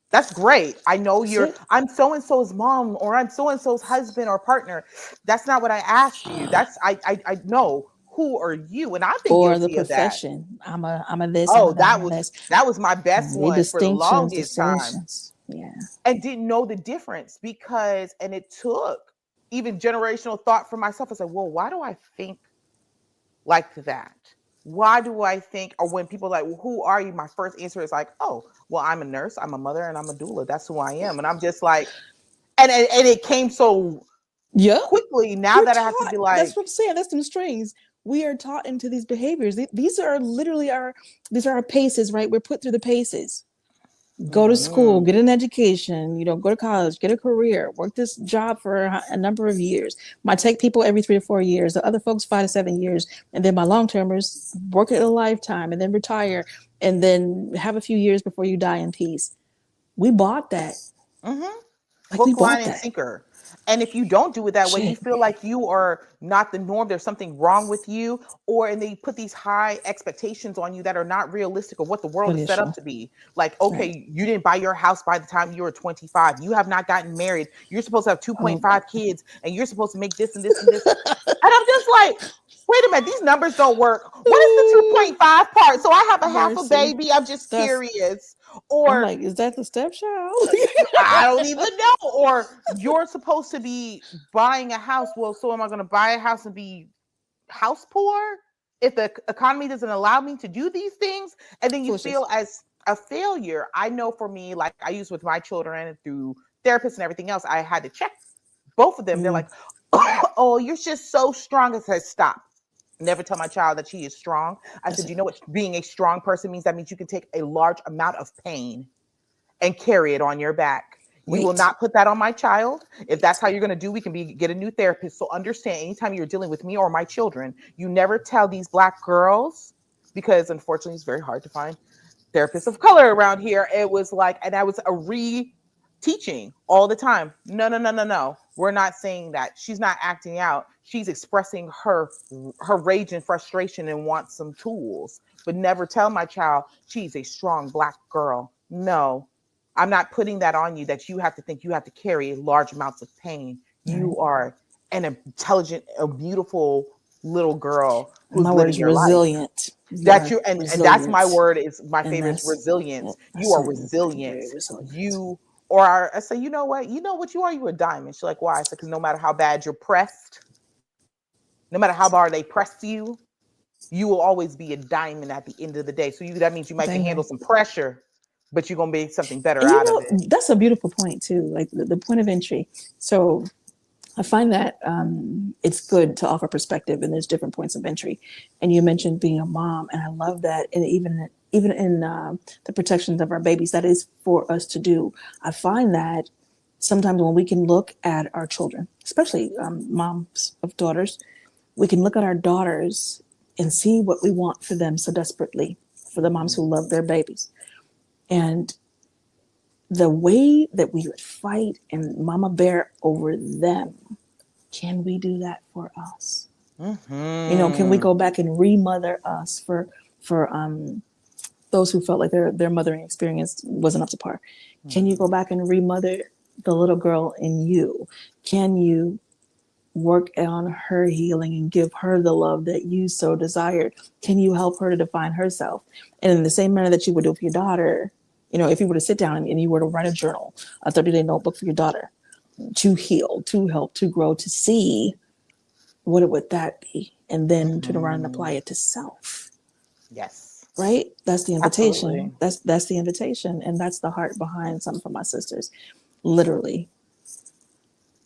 That's great. I know I'm so-and-so's mom, or I'm so-and-so's husband or partner. That's not what I asked you. That's, I know, who are you? And I've been guilty of that. Profession. I'm a this. Oh, that was my best one for the longest time. Yeah. And didn't know the difference because, and it took even generational thought for myself. I said, well, why do I think like that? Why do I think, or when people are like, well, who are you? My first answer is like, oh, well, I'm a nurse, I'm a mother, and I'm a doula. That's who I am. And I'm just like, and it came so quickly now that I have to be like. That's what I'm saying. That's them strings. We are taught into these behaviors. These are literally our paces, right? We're put through the paces. Go to school, get an education, go to college, get a career, work this job for a number of years. Might take people every 3 or 4 years, the other folks 5 to 7 years. And then my long-termers work it a lifetime and then retire and then have a few years before you die in peace. We bought that. Like we hook, line, bought and that. sinker. And if you don't do it that way, you Shit. feel like you are not the norm. There's something wrong with you, and they put these high expectations on you that are not realistic of what the world is set up Traditional. to be. Like, Right. okay, you didn't buy your house by the time you were 25. You have not gotten married. You're supposed to have Oh, 2.5 kids, and you're supposed to make this and this and this. And I'm just like, wait a minute, these numbers don't work. What is the 2.5 part? So I have a half a mercy. baby. I'm just That's. curious. I'm Or like, is that the stepchild? I don't even know. Or you're supposed to be buying a house. Well, so am I going to buy a house and be house poor if the economy doesn't allow me to do these things? And then you Foolishness. feel as a failure. I know for me, like I use with my children and through therapists and everything else, I had to check both of them. They're like, oh, you're just so strong. I said, stop. Never tell my child that she is strong. I said, you know what being a strong person means? That means you can take a large amount of pain and carry it on your back. You will Wait. not put that on my child. If that's how you're going to do, we can get a new therapist. So understand, anytime you're dealing with me or my children, you never tell these Black girls, because unfortunately it's very hard to find therapists of color around here. It was like, and I was teaching all the time. No. We're not saying that. She's not acting out. She's expressing her rage and frustration and wants some tools. But never tell my child she's a strong Black girl. No, I'm not putting that on you, that you have to think you have to carry large amounts of pain. You are an intelligent, a beautiful little girl who's My word living is your life. resilient. That's you, and that's my word. Is my And favorite is resilience. You are resilient. Very resilient. You or I say, you know what you are. You a diamond. She's like, why? I said, because no matter how bad you're pressed, no matter how hard they press you, you will always be a diamond at the end of the day. So that means you might can handle some pressure, but you're gonna be something better And out of it. that's a beautiful point too, like the point of entry. So I find that it's good to offer perspective, and there's different points of entry. And you mentioned being a mom, and I love that. And even in the protections of our babies, that is for us to do. I find that sometimes when we can look at our children, especially moms of daughters, we can look at our daughters and see what we want for them so desperately, for the moms who love their babies. And the way that we would fight and mama bear over them, can we do that for us? Mm-hmm. Can we go back and remother us for those who felt like their mothering experience wasn't up to par? Can you go back and remother the little girl in you? Can you work on her healing and give her the love that you so desired? Can you help her to define herself? And in the same manner that you would do for your daughter, if you were to sit down and you were to write a journal, a 30-day notebook for your daughter, to heal, to help, to grow, to see, what would that be? And then turn around and apply it to self. Yes. Right? That's the invitation. Absolutely. That's the invitation. And that's the heart behind Something for My Sisters. Literally,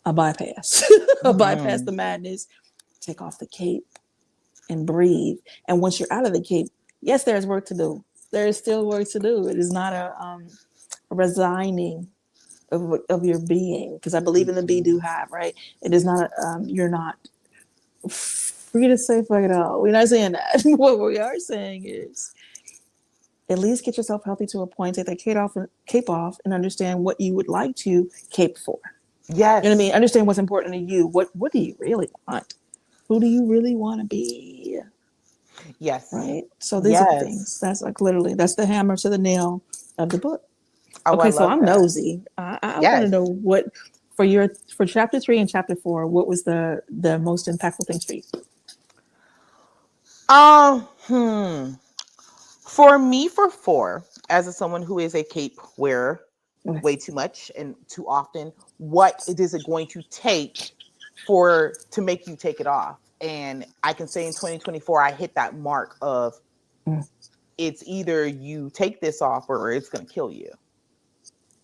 a bypass. A bypass the madness, take off the cape and breathe. And once you're out of the cape, yes, there's work to do. There is still work to do. It is not a resigning of your being, because I believe in the be do have, right? It is not you're not free to say fuck it all. We're not saying that. What we are saying is at least get yourself healthy to a point, take that cape off and understand what you would like to cape for. Yes. You know what I mean? Understand what's important to you. What do you really want? Who do you really want to be? Yes. Right? So these are things. That's like literally, that's the hammer to the nail of the book. Oh, okay, so I'm that. nosy. I want to know what for chapter 3 and chapter 4, what was the most impactful things for you? For me, for 4, as someone who is a cape wearer way too much and too often, what is it going to take to make you take it off? And I can say in 2024, I hit that mark of it's either you take this off or it's going to kill you.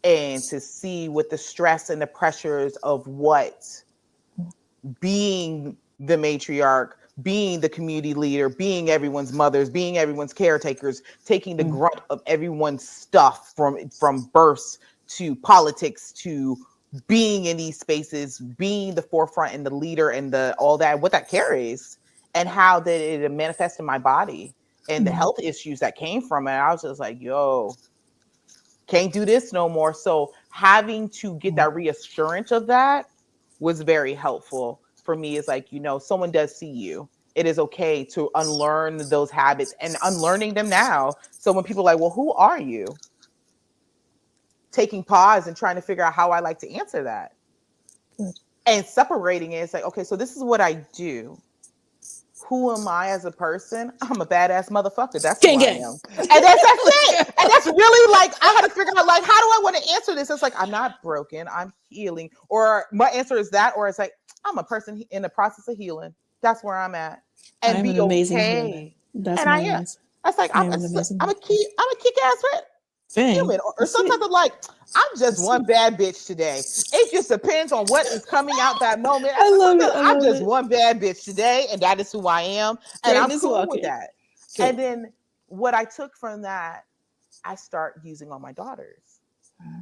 And to see what the stress and the pressures of what being the matriarch, being the community leader, being everyone's mothers, being everyone's caretakers, taking the grunt of everyone's stuff from births to politics to being in these spaces, being the forefront and the leader and all that, what that carries, and how that it manifests in my body and the health issues that came from it. I was just like, yo, can't do this no more. So having to get that reassurance of that was very helpful for me. It's like, someone does see you. It is okay to unlearn those habits and unlearning them now. So when people are like, well, who are you? Taking pause and trying to figure out how I like to answer that. Good. And separating it. It's like, okay, so this is what I do. Who am I as a person? I'm a badass motherfucker. That's who I am. And that's it. And that's really like, I had to figure out, like, how do I want to answer this? It's like, I'm not broken. I'm healing. Or my answer is that, or it's like, I'm a person in the process of healing. That's where I'm at. And I'm be an amazing okay. human. That's and my I am. answer. That's like, I'm a kick-ass human. Or sometimes I'm like, I'm just one bad bitch today. It just depends on what is coming out that moment. I love it. I'm just one bad bitch today, and that is who I am. And I'm cool with that. Good. And then what I took from that, I start using on my daughters.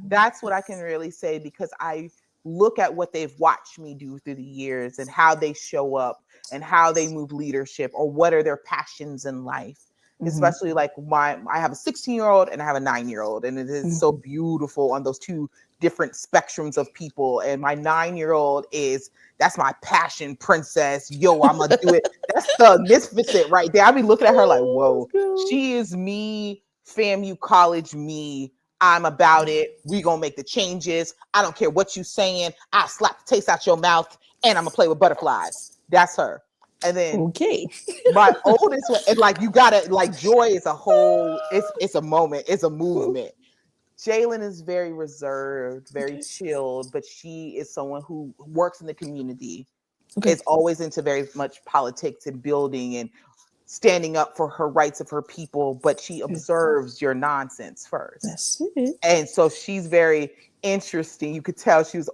That's what I can really say, because I look at what they've watched me do through the years and how they show up and how they move leadership, or what are their passions in life. Especially like I have a 16-year-old and I have a 9-year-old, and it is so beautiful on those two different spectrums of people. And my 9-year-old that's my passion princess. Yo, I'm gonna do it. That's the misfit right there. I be looking at her like, whoa, she is me, FAMU college me. I'm about it. We gonna make the changes. I don't care what you saying. I slap the taste out your mouth, and I'm gonna play with butterflies. That's her. And then my oldest one, and like, you gotta, like, Joy is a whole, it's a moment, it's a movement. Jalen is very reserved, very chilled, but she is someone who works in the community, is always into very much politics and building and standing up for her rights of her people, but she observes your nonsense first. That's it. And so she's very interesting. You could tell she was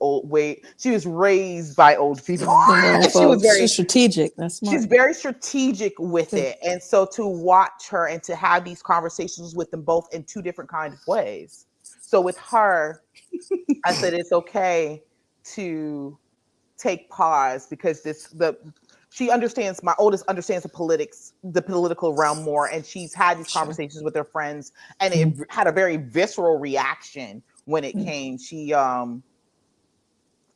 she was raised by old people. She was very strategic. That's smart. She's very strategic with it. And so to watch her and to have these conversations with them both in two different kinds of ways. So with her, I said it's okay to take pause, because she understands, my oldest understands the political realm more, and she's had these conversations with her friends, and it had a very visceral reaction when it came. She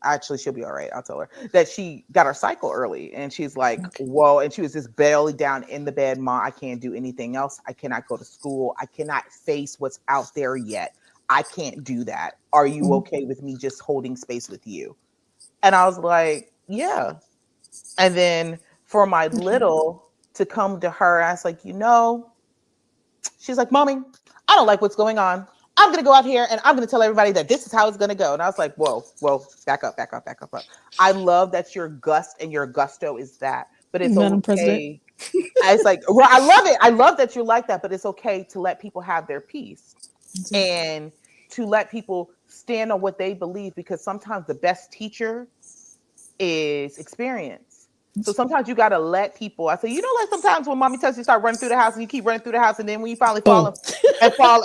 actually, she'll be all right. I'll tell her that she got her cycle early, and she's like, whoa. And she was just barely down in the bed. Mom, I can't do anything else. I cannot go to school. I cannot face what's out there yet. I can't do that. Are you okay with me just holding space with you? And I was like, yeah. And then for my little to come to her, I was like, she's like, Mommy, I don't like what's going on. I'm going to go out here and I'm going to tell everybody that this is how it's going to go. And I was like, whoa, back up. I love that your gust and your gusto is that, but it's Madam okay. President. It's like, well, I love it. I love that you're like that, but it's okay to let people have their peace and to let people stand on what they believe, because sometimes the best teacher is experience. So sometimes you got to let people, I say, like sometimes when mommy tells you start running through the house and you keep running through the house, and then when you finally fall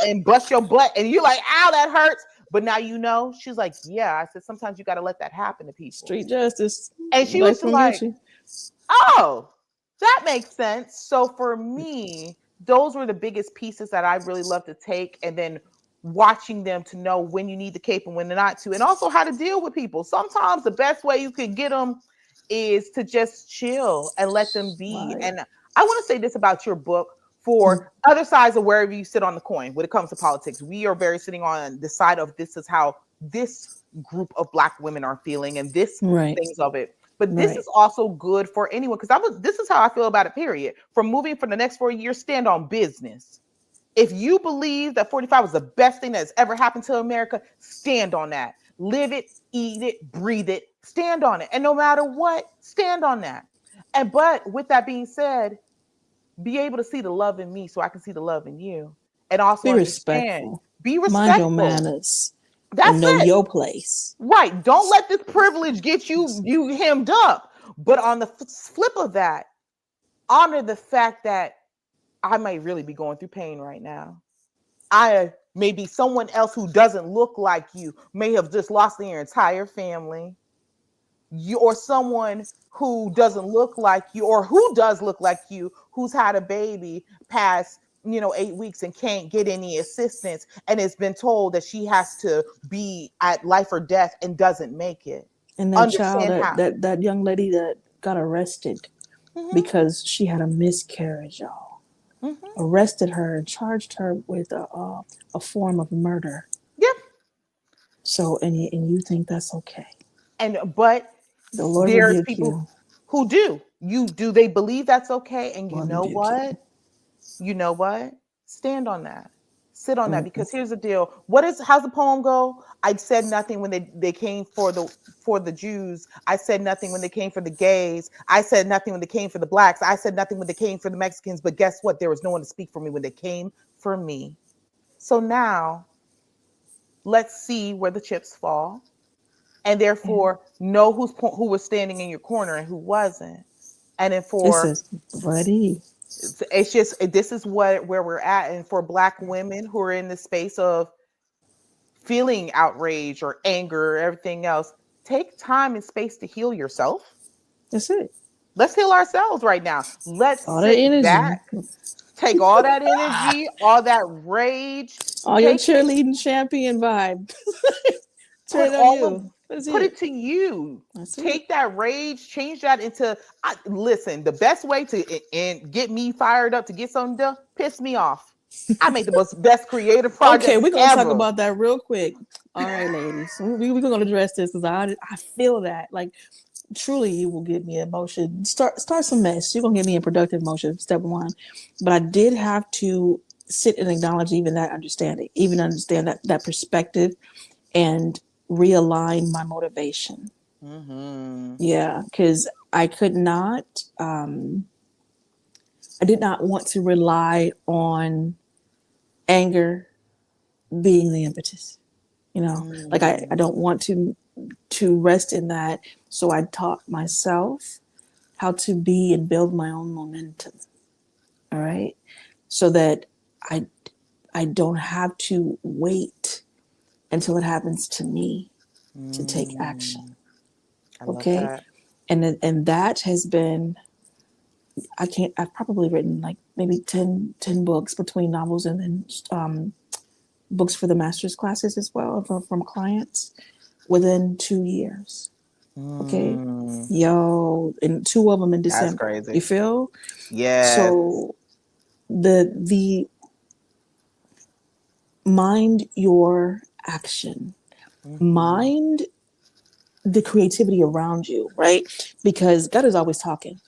and bust your butt and you're like, ow, that hurts. But now she's like, yeah. I said, sometimes you got to let that happen to people. Street justice. And she was like, oh, that makes sense. So for me, those were the biggest pieces that I really love to take. And then watching them to know when you need the cape and when not to, and also how to deal with people. Sometimes the best way you can get them is to just chill and let them be. Right. And I want to say this about your book for other sides of wherever you sit on the coin when it comes to politics. We are very sitting on the side of this is how this group of Black women are feeling and this things of it. But this is also good for anyone, because this is how I feel about it, period. From moving for the next 4 years, stand on business. If you believe that 45 was the best thing that has ever happened to America, stand on that. Live it, eat it, breathe it, stand on it. And no matter what, stand on that. But with that being said, be able to see the love in me so I can see the love in you. And also be respectful. Be respectful. Mind your manners. That's and know your place. Right. Don't let this privilege get you hemmed up. But on the flip of that, honor the fact that I might really be going through pain right now. Maybe someone else who doesn't look like you may have just lost their entire family. Or someone who doesn't look like you, or who does look like you, who's had a baby past 8 weeks and can't get any assistance, and it's been told that she has to be at life or death and doesn't make it. And that child, Understand how. that young lady that got arrested because she had a miscarriage, y'all. Arrested her and charged her with a form of murder. Yep. So, and you think that's okay? But The Lord there's rebuke people you. who do they believe that's okay? And you Lord know rebuke what? You know what? Stand on that. Sit on that, because here's the deal. How's the poem go? I said nothing when they came for the Jews. I said nothing when they came for the gays. I said nothing when they came for the blacks. I said nothing when they came for the Mexicans. But guess what? There was no one to speak for me when they came for me. So now let's see where the chips fall, and therefore know who was standing in your corner and who wasn't. And then This is buddy. it's just, this is where we're at. And for Black women who are in the space of feeling outrage or anger or everything else, take time and space to heal yourself. That's it. Let's heal ourselves right now. Let's All that sit energy. back, take all that energy, all that rage, All your cheerleading champion vibe. Turn it on you. Put it to you. Take that rage, change that into, listen, the best way to and get me fired up to get something done, piss me off. I make the best creative project. Okay, we're gonna ever. talk about that real quick. All right, ladies, we're gonna address this because I feel that, like, truly you will give me emotion. Start some mess. You're gonna give me a productive emotion. Step one, but I did have to sit and acknowledge even that understanding, even understand that perspective, and realign my motivation. Yeah, because I could not. I did not want to rely on anger being the impetus, like I don't want to rest in that. So I taught myself how to be and build my own momentum. All right. So that I don't have to wait until it happens to me to take action. Okay. And that has been, I've probably written like maybe 10 books between novels and then books for the master's classes as well from clients within 2 years. Okay. Yo, and 2 of them in December. That's crazy. You feel? Yeah. So the mind your action. Mind the creativity around you, right? Because God is always talking.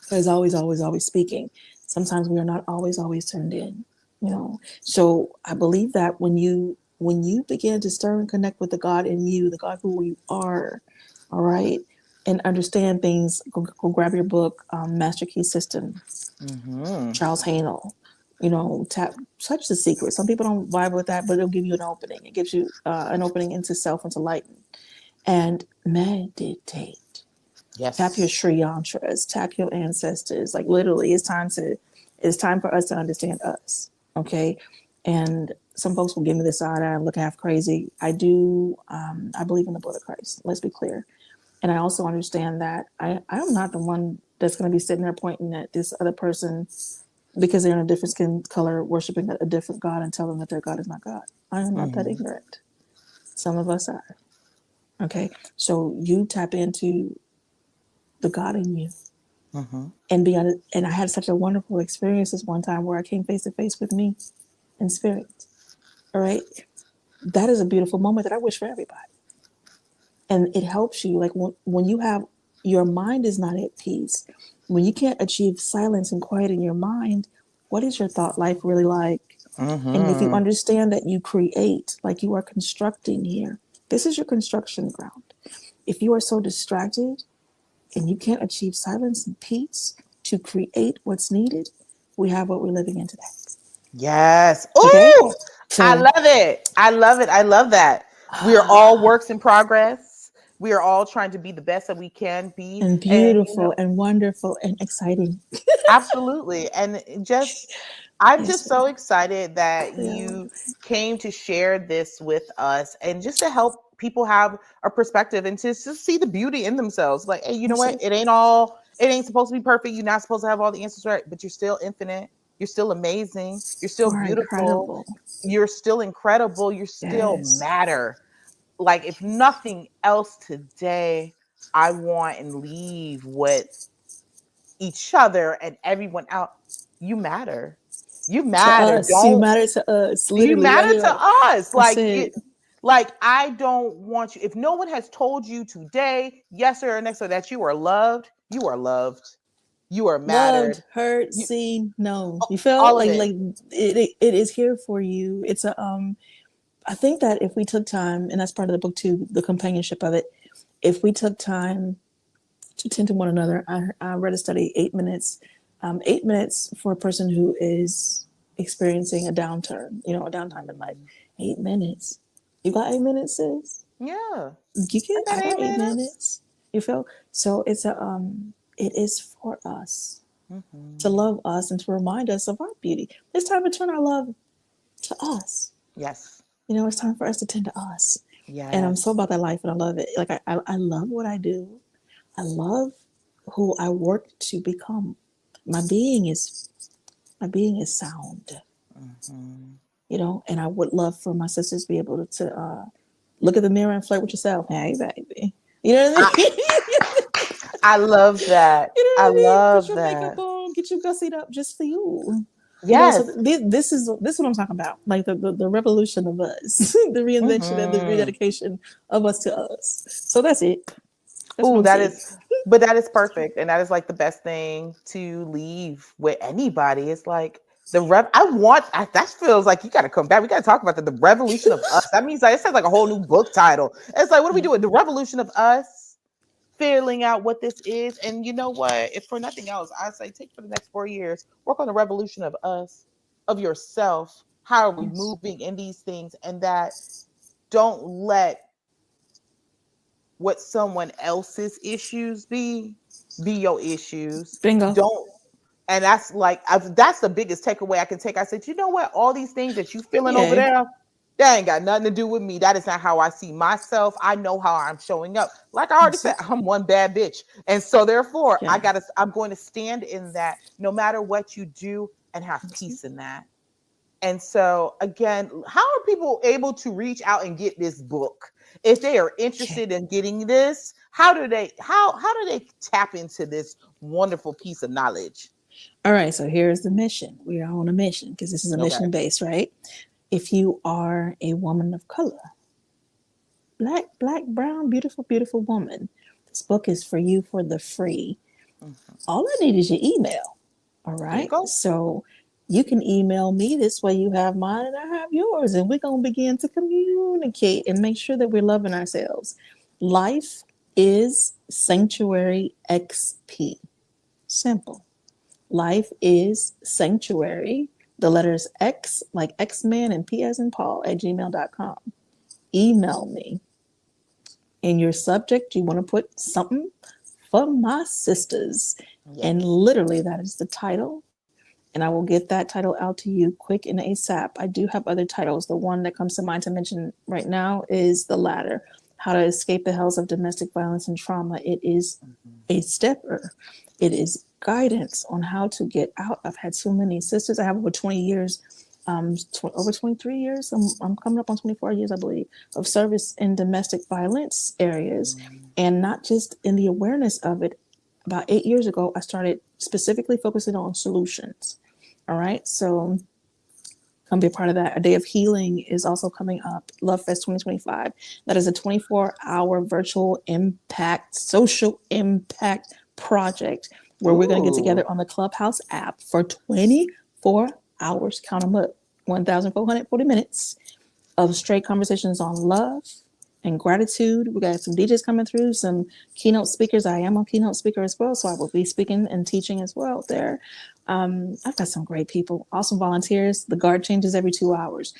God is always speaking. Sometimes we are not always turned in, So I believe that when you begin to stir and connect with the God in you, the God who you are, all right, and understand things, go grab your book, Master Key System, Charles Haanel, touch the secret. Some people don't vibe with that, but it'll give you an opening. It gives you an opening into self, into light, and meditate. Yes. Tap your Sri yantras, tap your ancestors. Like literally, it's time for us to understand us. Okay. And some folks will give me the side eye and look half crazy. I do. I believe in the blood of Christ. Let's be clear. And I also understand that I'm not the one that's going to be sitting there pointing at this other person because they're in a different skin color, worshiping a different God, and tell them that their God is not God. I am not that ignorant. Some of us are. Okay. So you tap into the God in you. And be honest, and I had such a wonderful experience this one time where I came face to face with me in spirit. All right. That is a beautiful moment that I wish for everybody. And it helps you, like when you have, your mind is not at peace, when you can't achieve silence and quiet in your mind, what is your thought life really like? And if you understand that you create, like you are constructing here, this is your construction ground. If you are so distracted and you can't achieve silence and peace to create what's needed, we have what we're living in today. Yes. Ooh, okay? So, I love it. I love it. I love that. We are all works in progress. We are all trying to be the best that we can be. And beautiful and wonderful and exciting. Absolutely. And I'm just so excited that you came to share this with us and just to help people have a perspective and to just see the beauty in themselves. Like, hey, you know what? It ain't supposed to be perfect. You're not supposed to have all the answers right, but you're still infinite. You're still amazing. You're You still are beautiful. incredible. You're still incredible. You still Yes. matter. Like, if nothing else today, I want and leave with each other and everyone else. You matter. You To matter. us, you Don't matter to us. you Literally, right matter here. to us. That's Like it. it. Like, I don't want you. If no one has told you today, yesterday or next, or that you are loved, you are loved. You are mattered. Loved, heard, You, seen, known. You felt all of it. like it is here for you. It's a I think that if we took time, and that's part of the book too, the companionship of it, if we took time to tend to one another, I read a study, 8 minutes, 8 minutes for a person who is experiencing a downturn, you know, a downtime in life. 8 minutes. You got 8 minutes, sis? Yeah. You can, I got I eight got eight minutes. minutes. You feel? So it's it is for us to Mhm. love us and to remind us of our beauty. It's time to turn our love to us. Yes. You know, it's time for us to tend to us. And I'm so Yes. about that life and I love it. Like I love what I do. I love who I work to become. My being is sound, Mhm. you know, and I would love for my sisters to be able to look at the mirror and flirt with yourself. Hey, baby. You know what I I, mean? I love that. You know I what I mean? Put love your makeup that. on, get you gussied up just for you. You know, so Yes. this is what I'm talking about. Like the revolution of us, the reinvention and the Hmm. rededication of us to us. So that's it. That's what Oh, I'm that saying. is, but that is perfect. And that is like the best thing to leave with anybody. It's like that feels like you got to come back. We got to talk about the revolution of us. That means like, it sounds like a whole new book title. It's like, what are we Yeah. doing? The revolution of us, figuring out what this is. And you know what? If for nothing else, I say take for the next 4 years, work on the revolution of us, of yourself. How are we Yes. moving in these things? And that, don't let what someone else's issues be your issues. Bingo. Don't. And that's like, that's the biggest takeaway I can take. I said, you know what, all these things that you feeling over Yeah. there, that ain't got nothing to do with me. That is not how I see myself. I know how I'm showing up. Like I already That's said, it. I'm one bad bitch, and so therefore Yeah. I'm going to stand in that no matter what you do, and have That's it. peace in that. And so, again, how are people able to reach out and get this book? If they are Okay. interested in getting this, how do they tap into this wonderful piece of knowledge? All right. So here's the mission. We are on a mission because this is a Okay. mission based, right? If you are a woman of color, black, brown, beautiful, beautiful woman, this book is for you for the free. Mhm. All I need is your email. All There you right. go. So you can email me. This way you have mine and I have yours. And we're going to begin to communicate and make sure that we're loving ourselves. Life is Sanctuary XP. Simple. Life is Sanctuary. The letters X like X-Men and P as in Paul at gmail.com. Email me. In your subject, you want to put something for my sisters. And Yes. literally, that is the title. And I will get that title out to you quick and ASAP. I do have other titles. The one that comes to mind to mention right now is the latter, How to Escape the Hells of Domestic Violence and Trauma. It is Mhm. a stepper. It is guidance on how to get out. I've had so many sisters. I have over 20 years, over 23 years. I'm coming up on 24 years, I believe, of service in domestic violence areas, and not just in the awareness of it. About 8 years ago, I started specifically focusing on solutions. All right. So come be a part of that. A Day of Healing is also coming up. Love Fest 2025. That is a 24-hour virtual impact, social impact project where we're going to get Ooh. together on the Clubhouse app for 24 hours. Count them up. 1,440 minutes of straight conversations on love and gratitude. We got some DJs coming through, some keynote speakers. I am a keynote speaker as well, so I will be speaking and teaching as well there. I've got some great people, awesome volunteers. The guard changes every 2 hours.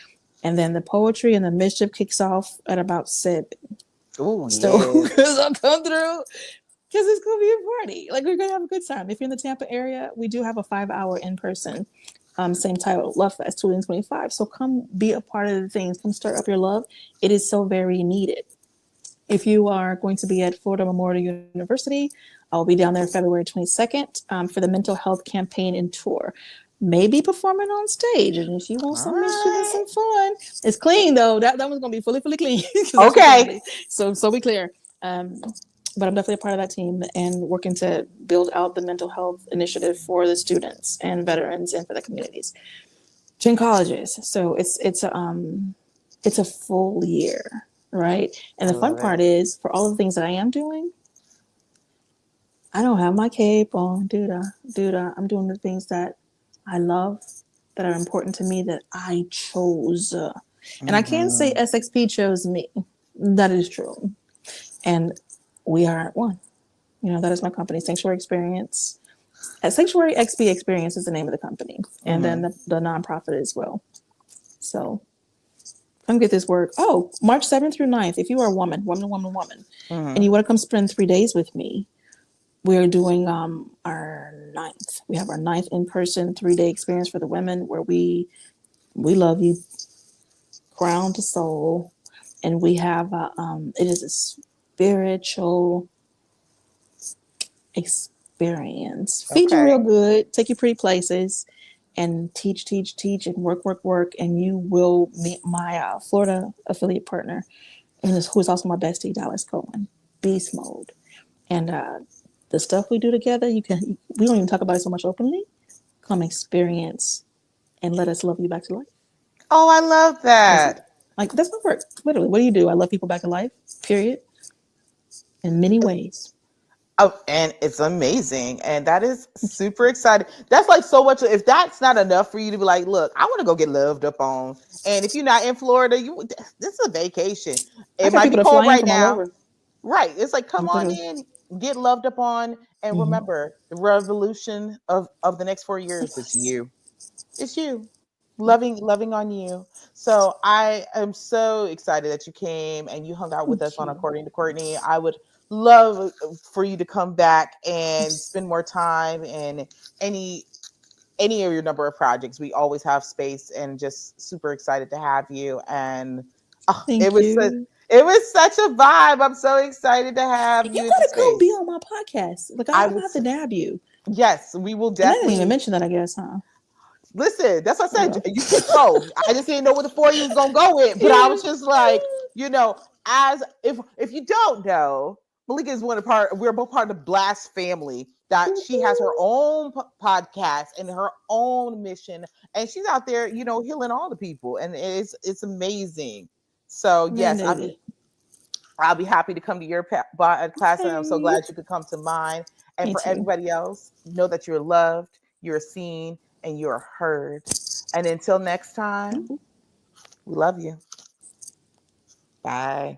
And then the poetry and the mischief kicks off at about 7. Ooh, So, yes. because I'll come through, because it's going to be a party. Like, we're going to have a good time. If you're in the Tampa area, we do have a 5-hour in person, same title, Love Fest 2025. So come be a part of the things. Come stir up your love. It is so very needed. If you are going to be at Florida Memorial University, I'll be down there February 22nd for the mental health campaign and tour. maybe performing on stage. And if you want some mischief and some fun, it's clean though. That one's gonna be fully clean. Okay. So we clear. But I'm definitely a part of that team and working to build out the mental health initiative for the students and veterans and for the communities. 10 colleges. So it's a full year, right? And the fun part is for all the things that I am doing, I don't have my cape on, dude. I'm doing the things that I love, that are important to me, that I chose. And I can't say SXP chose me. That is true. And we are at one. That is my company, Sanctuary Experience. Sanctuary XP Experience is the name of the company. And then the nonprofit as well. So come get this work. Oh, March 7th through 9th, if you are a woman, and you want to come spend 3 days with me, we're doing our 9th. We have our 9th in-person 3-day experience for the women where we love you, crown to soul. And we have, it is a spiritual experience. Feed you real good, take you pretty places, and teach, and work. And you will meet my Florida affiliate partner, who is also my bestie, Dallas Cohen, Beast Mode. And the stuff we do together, we don't even talk about it so much openly. Come experience and let us love you back to life. Oh, I love that. Like, that's my work. Literally, what do? I love people back to life, period. In many ways. Oh, and it's amazing. And that is super exciting. That's like so much. If that's not enough for you to be like, look, I want to go get loved up on. And if you're not in Florida, this is a vacation. It might be cold right now. Right. It's like, come on in, get loved up on. And remember, the revolution of the next 4 years is you. It's you. Loving on you. So I am so excited that you came and you hung out with us on According to Courtney. I would love for you to come back and spend more time in any of your number of projects. We always have space, and just super excited to have you. And it was such a vibe. I'm so excited to have you. You gotta come be on my podcast. Like, I'm gonna have to dab you. Yes, we will definitely. And I didn't even mention that, I guess, huh? Listen, that's what I said. You could go. I just didn't know what the 4 you was gonna go with, but I was just like, as if you don't know, Melikia is we're both part of the Blast family. That she has her own podcast and her own mission, and she's out there, healing all the people, and it's amazing. So yes, I'll be happy to come to your class, and I'm so glad you could come to mine. And for everybody else, know that you're loved, you're seen, and you're heard. And until next time, we love you. Bye.